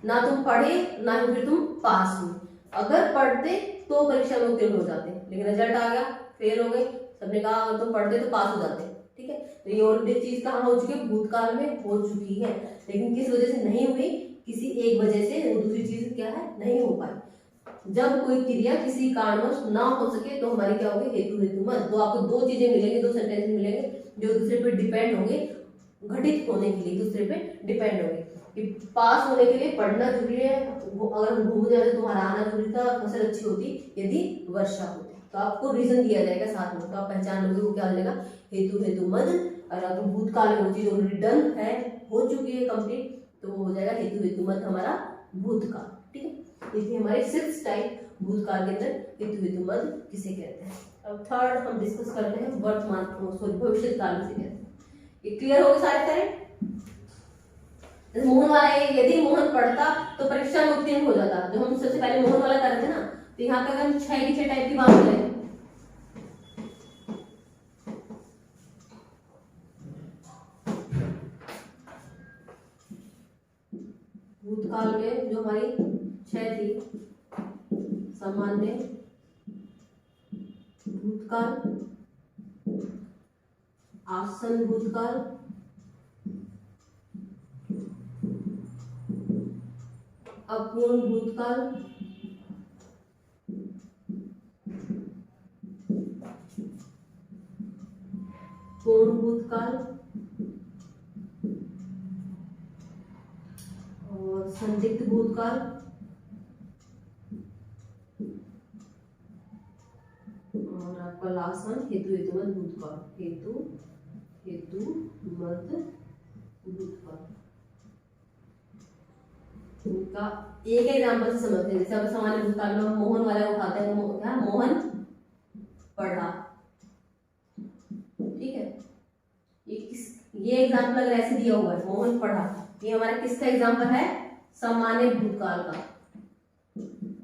ना तुम पढ़े ना ही फिर तुम पास हुए। अगर पढ़ते तो परीक्षा में उत्तीर्ण हो जाते, लेकिन रिजल्ट आ गया, फेल हो गए। सबने कहा तुम पढ़ते तो पास हो जाते, ठीक है। तो ये ऑलरेडी चीज कहाँ हो चुकी है, भूतकाल में हो चुकी है, लेकिन किस वजह से नहीं हुई, किसी एक वजह से, वो दूसरी चीज क्या है, नहीं हो पाई। जब कोई क्रिया किसी कारणवश ना हो सके तो हमारी क्या होगी, हेतु हेतु मत। तो आपको दो चीजें मिलेंगी, दो सेंटेंस मिलेंगे जो दूसरे पे डिपेंड होंगे, घटित होने के लिए दूसरे पे डिपेंड होंगे। कि पास होने के लिए पढ़ना जरूरी है, अगर हम घूम जाते तो हमारा आना जरूरी था, फसल अच्छी होती यदि वर्षा होती। तो आपको रीजन दिया जाएगा साथ में, तो आप पहचान लोगे वो क्या हो जाएगा, हेतु हेतु मद। और अगर भूतकाल में वो चीज ऑलरेडी डन है, हो चुकी है कंप्लीट, तो वो हो जाएगा हेतु हेतु मद हमारा भूतकाल, ठीक है। इसलिए हमारे 6 टाइप भूतकाल के अंदर हेतु हेतु मद किसे कहते हैं। अब थर्ड हम डिस्कस करते हैं वर्तमान, सॉरी भविष्य काल किसे कहते हैं। ये क्लियर हो गए सारे तरह। मोहन वाला है, यदि मोहन पढ़ता तो परीक्षा में उत्तीर्ण हो जाता, जो हम सबसे पहले मोहन वाला कर रहे थे ना। तो यहाँ पे हम 6 की 6 टाइप की बात करें, भूतकाल में जो हमारी 6 थी, सामान्य भूतकाल, आसन भूतकाल, अपूर्ण भूतकाल, पूर्ण भूतकाल और संदिग्ध भूतकाल और आपका लास्ट वन हेतु हेतुमत भूतकाल, हेतु हेतुमत भूतकाल। इनका एक एग्जांपल से समझते हैं। जैसे अब सामान्य भूतकाल में मोहन वाला उठाते हैं, क्या मोहन पढ़ा, ठीक है। ये एग्जांपल अगर ऐसे दिया हुआ है, मोहन पढ़ा, ये हमारा किसका एग्जांपल है, सामान्य भूतकाल का।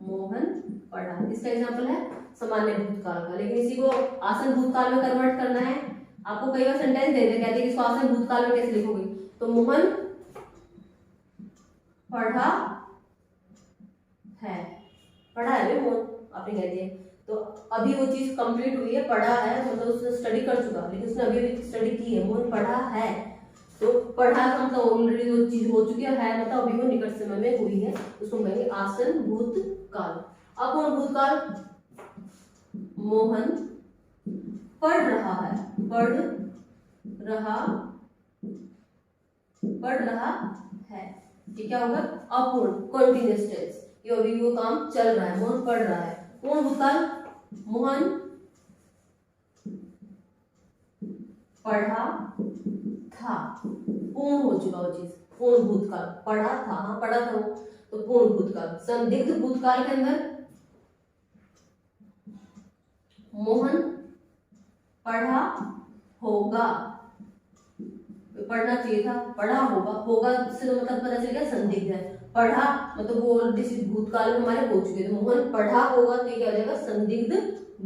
मोहन पढ़ा किसका एग्जांपल है, सामान्य भूतकाल का। लेकिन इसी को आसन भूतकाल में कन्वर्ट करना है, आपको कई बार सेंटेंस दे देते, कहते हैं कि इसको आसन भूतकाल में कैसे लिखोगे, तो मोहन पढ़ा है, पढ़ा है मोहन आपने कह दिया, तो अभी वो चीज कंप्लीट हुई है, पढ़ा है मतलब उसने स्टडी कर चुका, लेकिन उसने अभी भी स्टडी की है, मोहन पढ़ा है। तो पढ़ा का मतलब ऑलरेडी वो चीज हो चुकी है, मतलब अभी वो निकट समय में हुई है, उसको कहेंगे आसन भूतकाल। अपूर्ण भूतकाल, मोहन पढ़ रहा है, पढ़ रहा है, ये क्या होगा, अपूर्ण कंटिन्यूअस टेंस, ये अभी वो काम चल रहा है, मोहन पढ़ रहा है। पूर्ण भूतकाल, मोहन पढ़ा था, पूर्ण हो चुका वो चीज, पूर्ण भूतकाल, पढ़ा था, हाँ पढ़ा था वो, तो पूर्ण भूतकाल। संदिग्ध भूतकाल के अंदर मोहन पढ़ा होगा, पढ़ना चाहिए था, पढ़ा होगा, होगा से तो मतलब पता चल गया संदिग्ध है, पढ़ा मतलब वो ऑलरेडी भूतकाल में हमारे हो चुके, तो मोहन पढ़ा होगा तो ये क्या हो जाएगा, संदिग्ध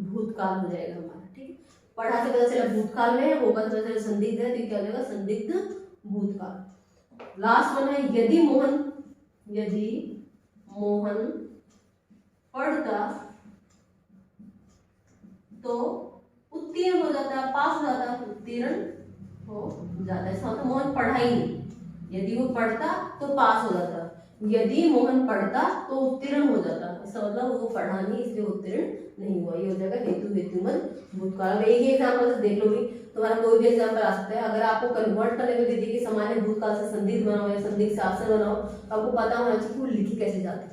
भूतकाल हो जाएगा हमारा, ठीक है। पढ़ा से पता चला भूतकाल में, होगा से पता चला संदिग्ध है, तो क्या हो जाएगा, संदिग्ध भूतकाल। लास्ट वन है यदि मोहन पढ़ता तो उत्तीर्ण हो जाता, पास हो जाता, उत्तीर्ण हो जाता, इसका मतलब मोहन पढ़ा ही नहीं, यदि वो पढ़ता तो पास हो जाता, यदि मोहन पढ़ता तो उत्तीर्ण हो जाता, इसका मतलब वो पढ़ा नहीं इसलिए उत्तीर्ण नहीं हुआ, ये हो जाएगा हेतु हेतुमत भूतकाल। एक ही एग्जांपल से देख लो भी, तुम्हारा कोई भी एग्जांपल आ सकता है। अगर आपको कन्वर्ट करने में दीदी कि सामान्य भूतकाल से संदिग्ध बनाओ या संदिग्ध से आसन बनाओ, तो आपको पता होना चाहिए कि वो लिखी कैसे जाती है।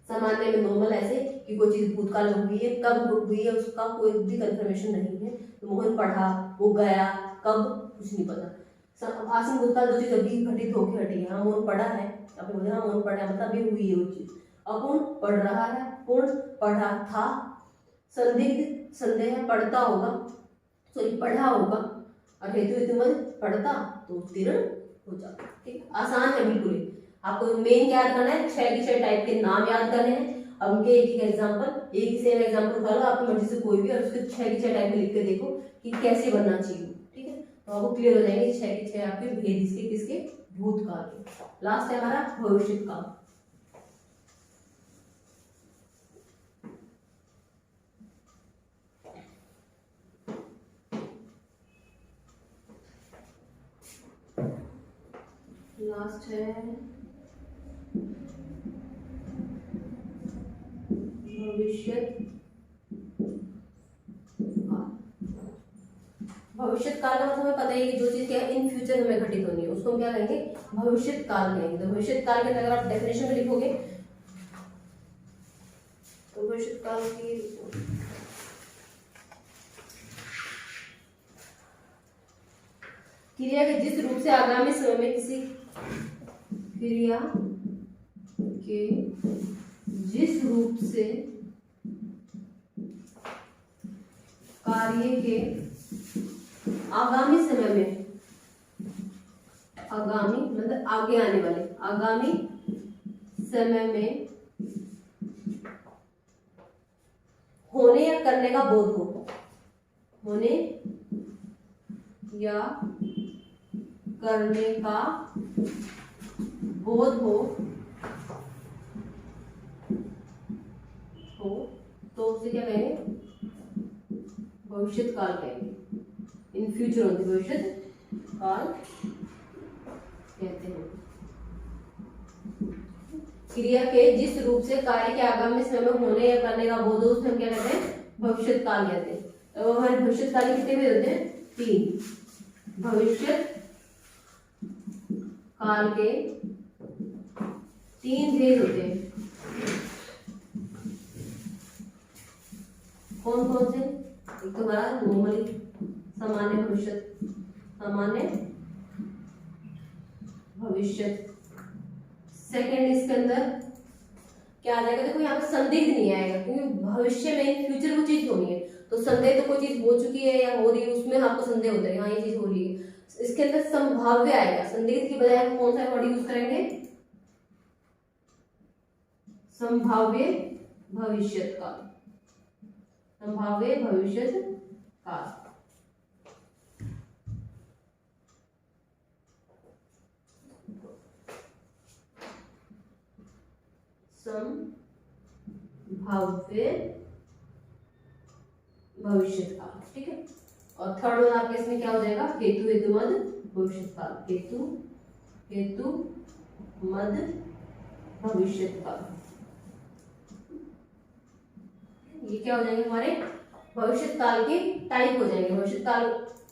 सामान्य में नॉर्मल ऐसे कि कोई चीज भूतकाल में हुई है, कब हुई है उसका कोई भी कंफर्मेशन नहीं है, तो मोहन पढ़ा, वो गया, कब कुछ नहीं पता। आसन भूतकाल जो चीज अभी घटित होकर हटी है, हाँ मोहन पढ़ा है, आपने बोला हाँ मोहन पढ़ा मतलब अभी हुई है वो चीज। अपूर्ण पढ़ रहा है, पूर्ण पढ़ा था, संदिग्ध संदेह पढ़ता होगा, सॉरी पढ़ा होगा, और हेतु हेतुमत पढ़ता तो उत्तीर्ण हो जाता है। ठीक, आसान है बिल्कुल ही। आपको मेन क्या याद करना है, 6 की 6 टाइप के नाम याद करने हैं। अब उनके एक एक एग्जांपल, एक ही सेम एग्जांपल उठा लो आपकी मर्जी से कोई भी, और उसके 6 की 6 टाइप में लिख के देखो कि कैसे बनना चाहिए। ठीक है, तो आपको क्लियर हो जाएंगे 6 की 6 आपके भेद इसके किसके, भूतकाल के। लास्ट है हमारा भविष्यकाल। लास्ट है भविष्य भविष्य काल का मतलब हमें पता है कि जो चीज क्या है इन फ्यूचर हमें घटित होनी है उसको हम क्या कहेंगे, भविष्य काल कहेंगे। तो भविष्य काल के अगर आप डेफिनेशन में लिखोगे तो भविष्य काल की क्रिया के जिस रूप से आगामी समय में किसी क्रिया के जिस रूप से कार्य के आगामी समय में, आगामी मतलब आगे आने वाले, आगामी समय में होने या करने का बोध हो, होने या करने का बोध हो तो उसे क्या कहेंगे, भविष्य काल कहेंगे। इन फ्यूचर होती भविष्य काल कहते हैं। क्रिया के जिस रूप से कार्य के आगामी समय में होने या करने का बोध हो उसमें हम क्या कहते हैं, भविष्य काल कहते हैं। तो हमारे भविष्य काल कितने भेद होते हैं, 3। भविष्य काल के 3 भेद होते हैं। कौन कौन से, एक तो हमारा नॉर्मली सामान्य भविष्य, सामान्य भविष्य। सेकेंड इसके अंदर क्या आ जाएगा, देखो यहाँ पे संदिग्ध नहीं आएगा क्योंकि भविष्य में फ्यूचर वो चीज होनी है, तो संदेह तो कोई चीज हो चुकी है या हो रही है उसमें आपको संदेह होता है हाँ ये चीज हो रही है। इसके अंदर संभाव्य आएगा, संदिग्ध की बजाय हम कौन सा वर्ड यूज करेंगे, संभाव्य भविष्य काल, संभाव्य भविष्य काल। संभाव्य भविष्य काल, ठीक है। और थर्ड वन आपके इसमें क्या हो जाएगा, हेतु हेतु मद भविष्य काल, हेतु हेतु मद भविष्य काल। ये क्या हो जाएंगे हमारे भविष्य काल के टाइप हो जाएंगे। भविष्य काल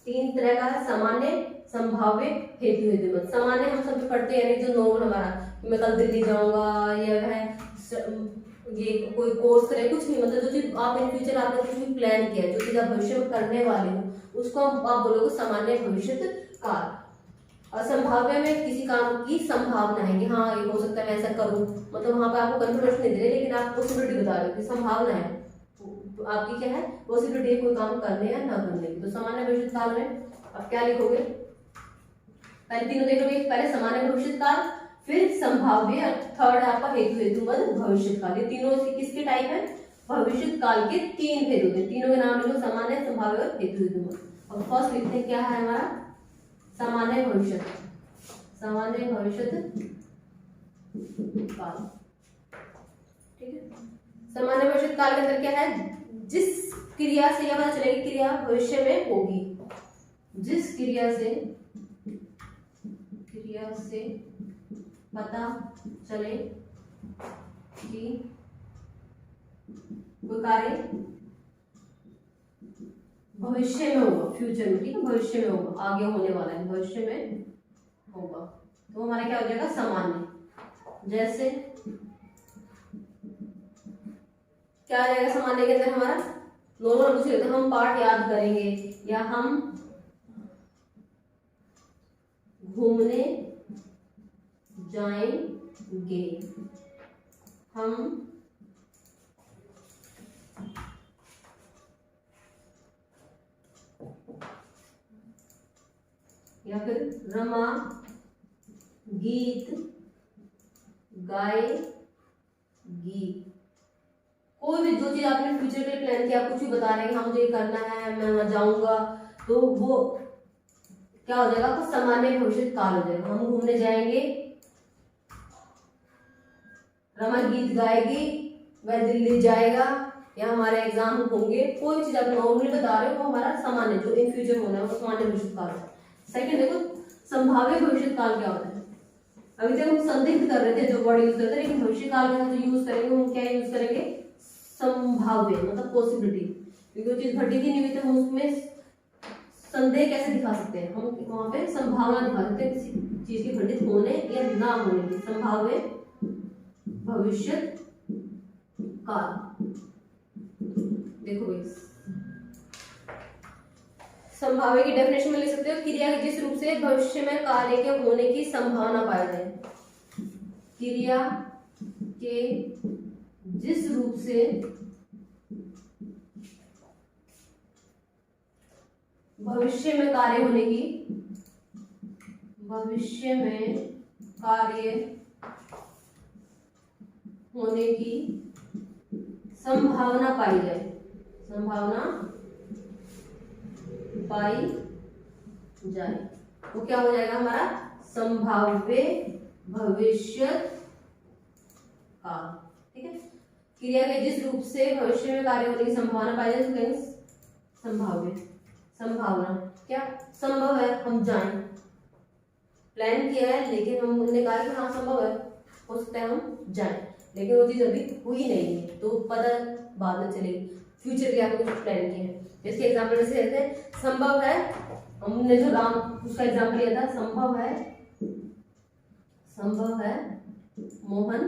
3 तरह का है, सामान्य, संभाव्य, हेतु हेतु मद। सामान्य हम सब पढ़ते हैं जो नॉर्मल हमारा, मैं कल दिल्ली जाऊंगा या है ये कोई कोर्स करे, कुछ भी मतलब जो चीज आप इन फ्यूचर आपने कुछ भी प्लान किया है, जो चीज आप भविष्य में करने वाले हो उसको आप बोलोगे सामान्य भविष्य काल। और संभाव्य में किसी काम की संभावना है कि हाँ ये हो सकता है मैं ऐसा करूं, मतलब वहां पे आपको कंफर्मेशन नहीं दे रहे लेकिन आप पॉसिबिलिटी बता रहे हो कि संभावना है, तो आपकी क्या है पॉसिबिलिटी है कोई काम करने या ना करने की। तो सामान्य भविष्य काल में आप क्या लिखोगे, पहले तीनों देख लोगे, पहले सामान्य भविष्य काल, फिर संभाव्य, थर्ड है आपका हेतु हेतु मद भविष्य काल। ये तीनों किसके टाइप है, भविष्य काल के 3 भेद होते हैं। तीनों के नाम लिखो, सामान्य, संभाव्य और हेतु हेतु मद। और फर्स्ट लिखते हैं क्या है हमारा, सामान्य भविष्य, सामान्य भविष्य काल, ठीक है। सामान्य भविष्य काल के अंदर क्या है, जिस क्रिया से यह पता चलेगी क्रिया भविष्य में होगी, जिस क्रिया से पता चले कि कोई कार्य भविष्य में होगा, फ्यूचर में, ठीक है, भविष्य में होगा, आगे होने वाला है, भविष्य में होगा, तो हमारा क्या हो जाएगा सामान्य। जैसे क्या आ जाएगा सामान्य के अंदर हमारा, नॉर्मल पूछ लेते हैं, हम पाठ याद करेंगे या हम घूमने जाएंगे, हम या फिर रमा गीत गाएगी। कोई भी जो चीज आपने फ्यूचर के लिए प्लान किया, आप कुछ भी बता रहे हैं, हाँ मुझे ये करना है, मैं वहां जाऊंगा, तो वो क्या हो जाएगा, आपका सामान्य भविष्य काल हो जाएगा। हम घूमने जाएंगे, रमा गीत गाएगी, वह दिल्ली जाएगा, या हमारे एग्जाम होंगे। कोई चीज आप नॉर्मली बता रहे हो, वो हमारा सामान्य जो इन फ्यूचर होना है वो सामान्य भविष्य काल है। सेकंड देखो संभाव्य भविष्य काल क्या होता है। अभी तक हम संदिग्ध कर रहे थे जो वर्ड यूज करते हैं, लेकिन भविष्य काल में हम जो यूज करेंगे वो क्या यूज करेंगे, संभाव्य, मतलब पॉसिबिलिटी, क्योंकि वो चीज घटित ही नहीं हुई तो हम उसमें संदेह कैसे दिखा सकते हैं, हम वहां पे संभावना दिखा सकते हैं किसी चीज के घटित होने या ना होने की। संभाव्य भविष्य काल, देखो भाई संभाव्य की डेफिनेशन में ले सकते हो, क्रिया के जिस रूप से भविष्य में कार्य के होने की संभावना पाई जाए। क्रिया के जिस रूप से भविष्य में कार्य होने की, भविष्य में कार्य होने की संभावना पाई जाए, संभावना पाई जाए, वो क्या हो जाएगा हमारा संभाव्य भविष्य काल। ठीक है, क्रिया के जिस रूप से भविष्य में कार्य होने की संभावना पाई जाए तो कहेंगे संभाव्य। संभावना क्या संभव है हम जाएं, प्लान किया है लेकिन हमने कहा कि हाँ संभव है, हो सकता है हम जाएं, लेकिन वो चीज अभी हुई नहीं है तो पता बाद में चलेगी, फ्यूचर के आपने कुछ प्लान किया है। जैसे एग्जाम्पल से कहते हैं संभव है, हमने जो राम उसका एग्जाम्पल लिया था, संभव है मोहन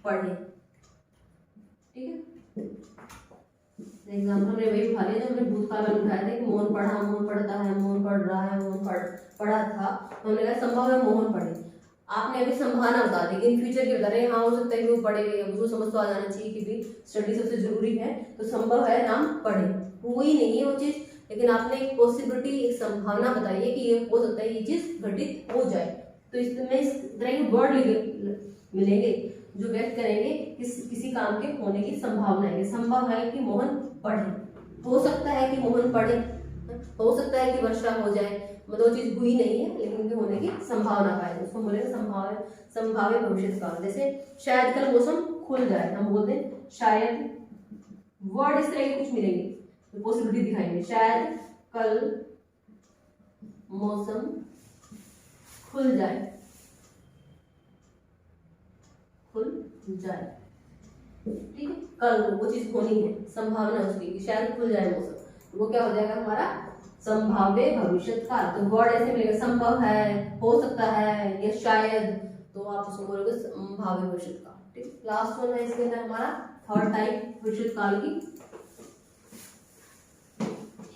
पढ़े। ठीक है, एग्जाम्पल हमने वही उठा लिया जो हमने भूतकाल में उठाया था कि मोहन पढ़ा, मोहन पढ़ता है, मोहन पढ़ रहा है, मोहन पढ़ा था, तो हमने कहा संभव है मोहन पढ़े। आपने अभी संभावना बता दी, इन फ्यूचर के बता रहे, हाँ हो सकता है कि वो पढ़े, उसको समझ तो आ जाना चाहिए कि भी स्टडी सबसे जरूरी है, तो संभव है राम पढ़े, हुई नहीं है वो चीज, लेकिन आपने एक पॉसिबिलिटी, एक संभावना बताई है कि ये हो सकता है ये चीज घटित हो जाए। तो इसमें इस तरह के वर्ड मिलेंगे जो व्यक्त करेंगे किसी काम के होने की संभावना है। संभव है कि मोहन पढ़े, हो सकता है कि मोहन पढ़े, हो सकता है कि वर्षा हो जाए, मतलब वो चीज हुई नहीं है लेकिन उनके होने की संभावना पाए, उसको बोलेंगे संभाव्य भविष्य काल। जैसे शायद कल मौसम खुल जाए, हम बोलते हैं शायद, वर्ड इस तरह के कुछ मिलेंगे तो पॉसिबिलिटी दिखाएंगे, शायद कल मौसम खुल जाए, ठीक है, कल वो चीज होनी है, संभावना उसकी कि शायद खुल जाए मौसम, तो वो क्या हो जाएगा हमारा संभाव्य भविष्य काल। तो वर्ड ऐसे मिलेगा, संभव है, हो सकता है, या शायद, तो आप उसको बोलोगे संभाव्य भविष्य काल। ठीक, लास्ट वन है इसके अंदर हमारा थर्ड टाइप भविष्य काल की,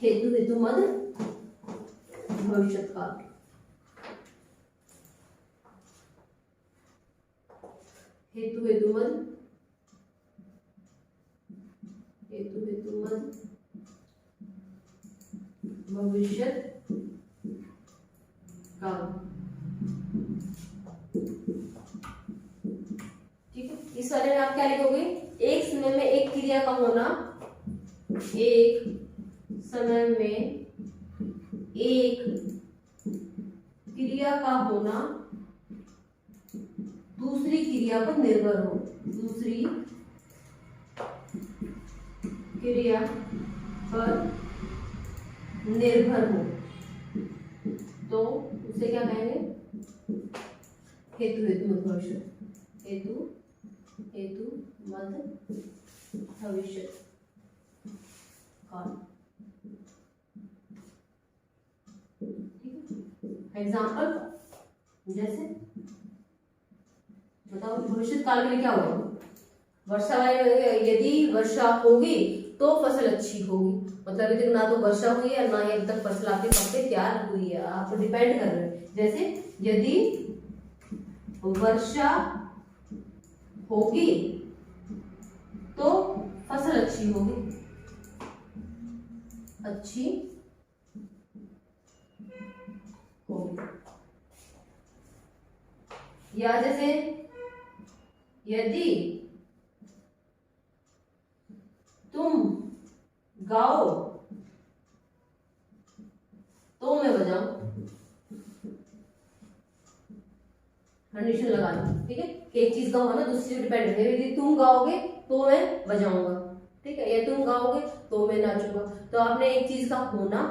हेतु मद भविष्य काल। हेतु मद भविष्य काल। ठीक है, इस वाले में आप क्या लिखोगे, एक समय में एक क्रिया का होना, एक समय में एक क्रिया का होना दूसरी क्रिया पर निर्भर हो, दूसरी क्रिया पर निर्भर हो, तो उसे क्या कहेंगे, हेतु मद भविष्य, हेतु मद भविष्य काल। एग्जाम्पल जैसे बताओ भविष्य काल में क्या होगा, वर्षा वाले, यदि वर्षा होगी तो फसल अच्छी होगी, मतलब अभी तक ना तो वर्षा हुई है ना ही अभी तक फसल आपके पक्के तैयार हुई है, आप डिपेंड कर रहे हैं। जैसे यदि वर्षा होगी तो फसल अच्छी होगी, या जैसे यदि तुम गाओ तो मैं बजाऊं, कंडीशन लगा दी, ठीक है, कि एक चीज का होना दूसरी पे डिपेंड है। यदि तुम गाओगे तो मैं बजाऊंगा, ठीक है, या तुम गाओगे तो मैं नाचूंगा। तो आपने एक चीज का होना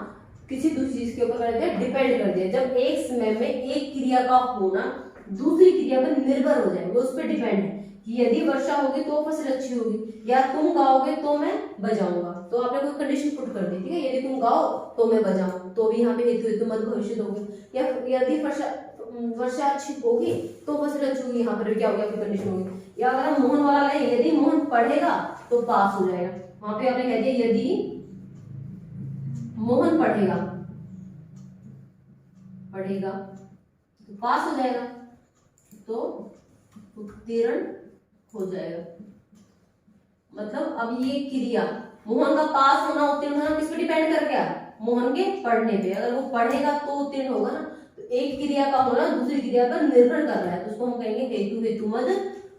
किसी दूसरी चीज के ऊपर कर दिया, डिपेंड कर दिया। जब एक समय में एक क्रिया का होना दूसरी क्रिया पर निर्भर हो जाए, वो उस पर डिपेंड है कि यदि वर्षा होगी तो फसल अच्छी होगी, या तुम गाओगे तो मैं बजाऊंगा। तो आपने कोई कंडीशन पुट कर दी, ठीक है, यदि तुम गाओ तो मैं बजाऊं, तो भी यहाँ पे हेतु हेतु मत भविष्य होगी, या यदि वर्षा अच्छी होगी तो फसल अच्छी होगी, यहाँ पर क्या हो गया, आपकी कंडीशन होगी। या अगर हम मोहन वाला लें, यदि मोहन पढ़ेगा तो पास हो जाएगा, वहां पे आपने कह दिया यदि मोहन पढ़ेगा तो पास हो जाएगा, तो उत्तीर्ण हो जाएगा। मतलब अब ये क्रिया मोहन का पास होना उत्तीर्ण होना किस पे डिपेंड कर गया, मोहन के पढ़ने पे। अगर वो पढ़ेगा तो उत्तीर्ण होगा ना, तो एक क्रिया का होना दूसरी क्रिया पर निर्भर कर रहा है, तो उसको हम कहेंगे हेतु हेतुमद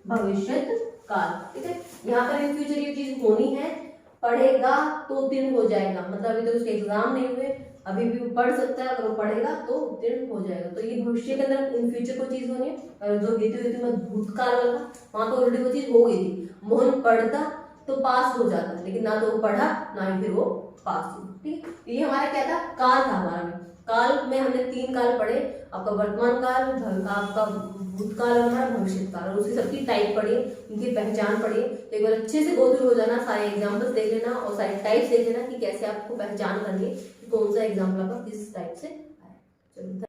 भविष्यत काल, ठीक है। यहाँ पर इन फ्यूचर ये चीज होनी है, पढ़ेगा तो उत्तीर्ण हो जाएगा, मतलब अभी तो उसके एग्जाम नहीं हुए, अभी भी वो पढ़ सकता है, अगर वो पढ़ेगा तो उत्तीर्ण हो जाएगा। तो ये भविष्य के अंदर इन फ्यूचर को चीज होनी है। और जो हेतु हेतुमद भूतकाल वाला वहां तो ऑलरेडी वो चीज हो गई थी, मोहन पढ़ता तो पास हो जाता, लेकिन ना तो वो पढ़ा ना ही फिर वो पास हुआ, ठीक है। ये हमारा क्या था, काल था हमारा में। काल में हमने 3 काल पढ़े, आपका वर्तमान काल, आपका भूतकाल और हमारा भविष्य काल, और उसकी सबकी टाइप पढ़ी, इनकी पहचान पढ़ी। तो एक बार अच्छे से गो थ्रू हो जाना, सारे एग्जाम्पल्स देख लेना और सारे टाइप्स देख लेना कि कैसे आपको पहचान करनी है, कौन सा एग्जाम्पल आपका किस टाइप से आया। चलो।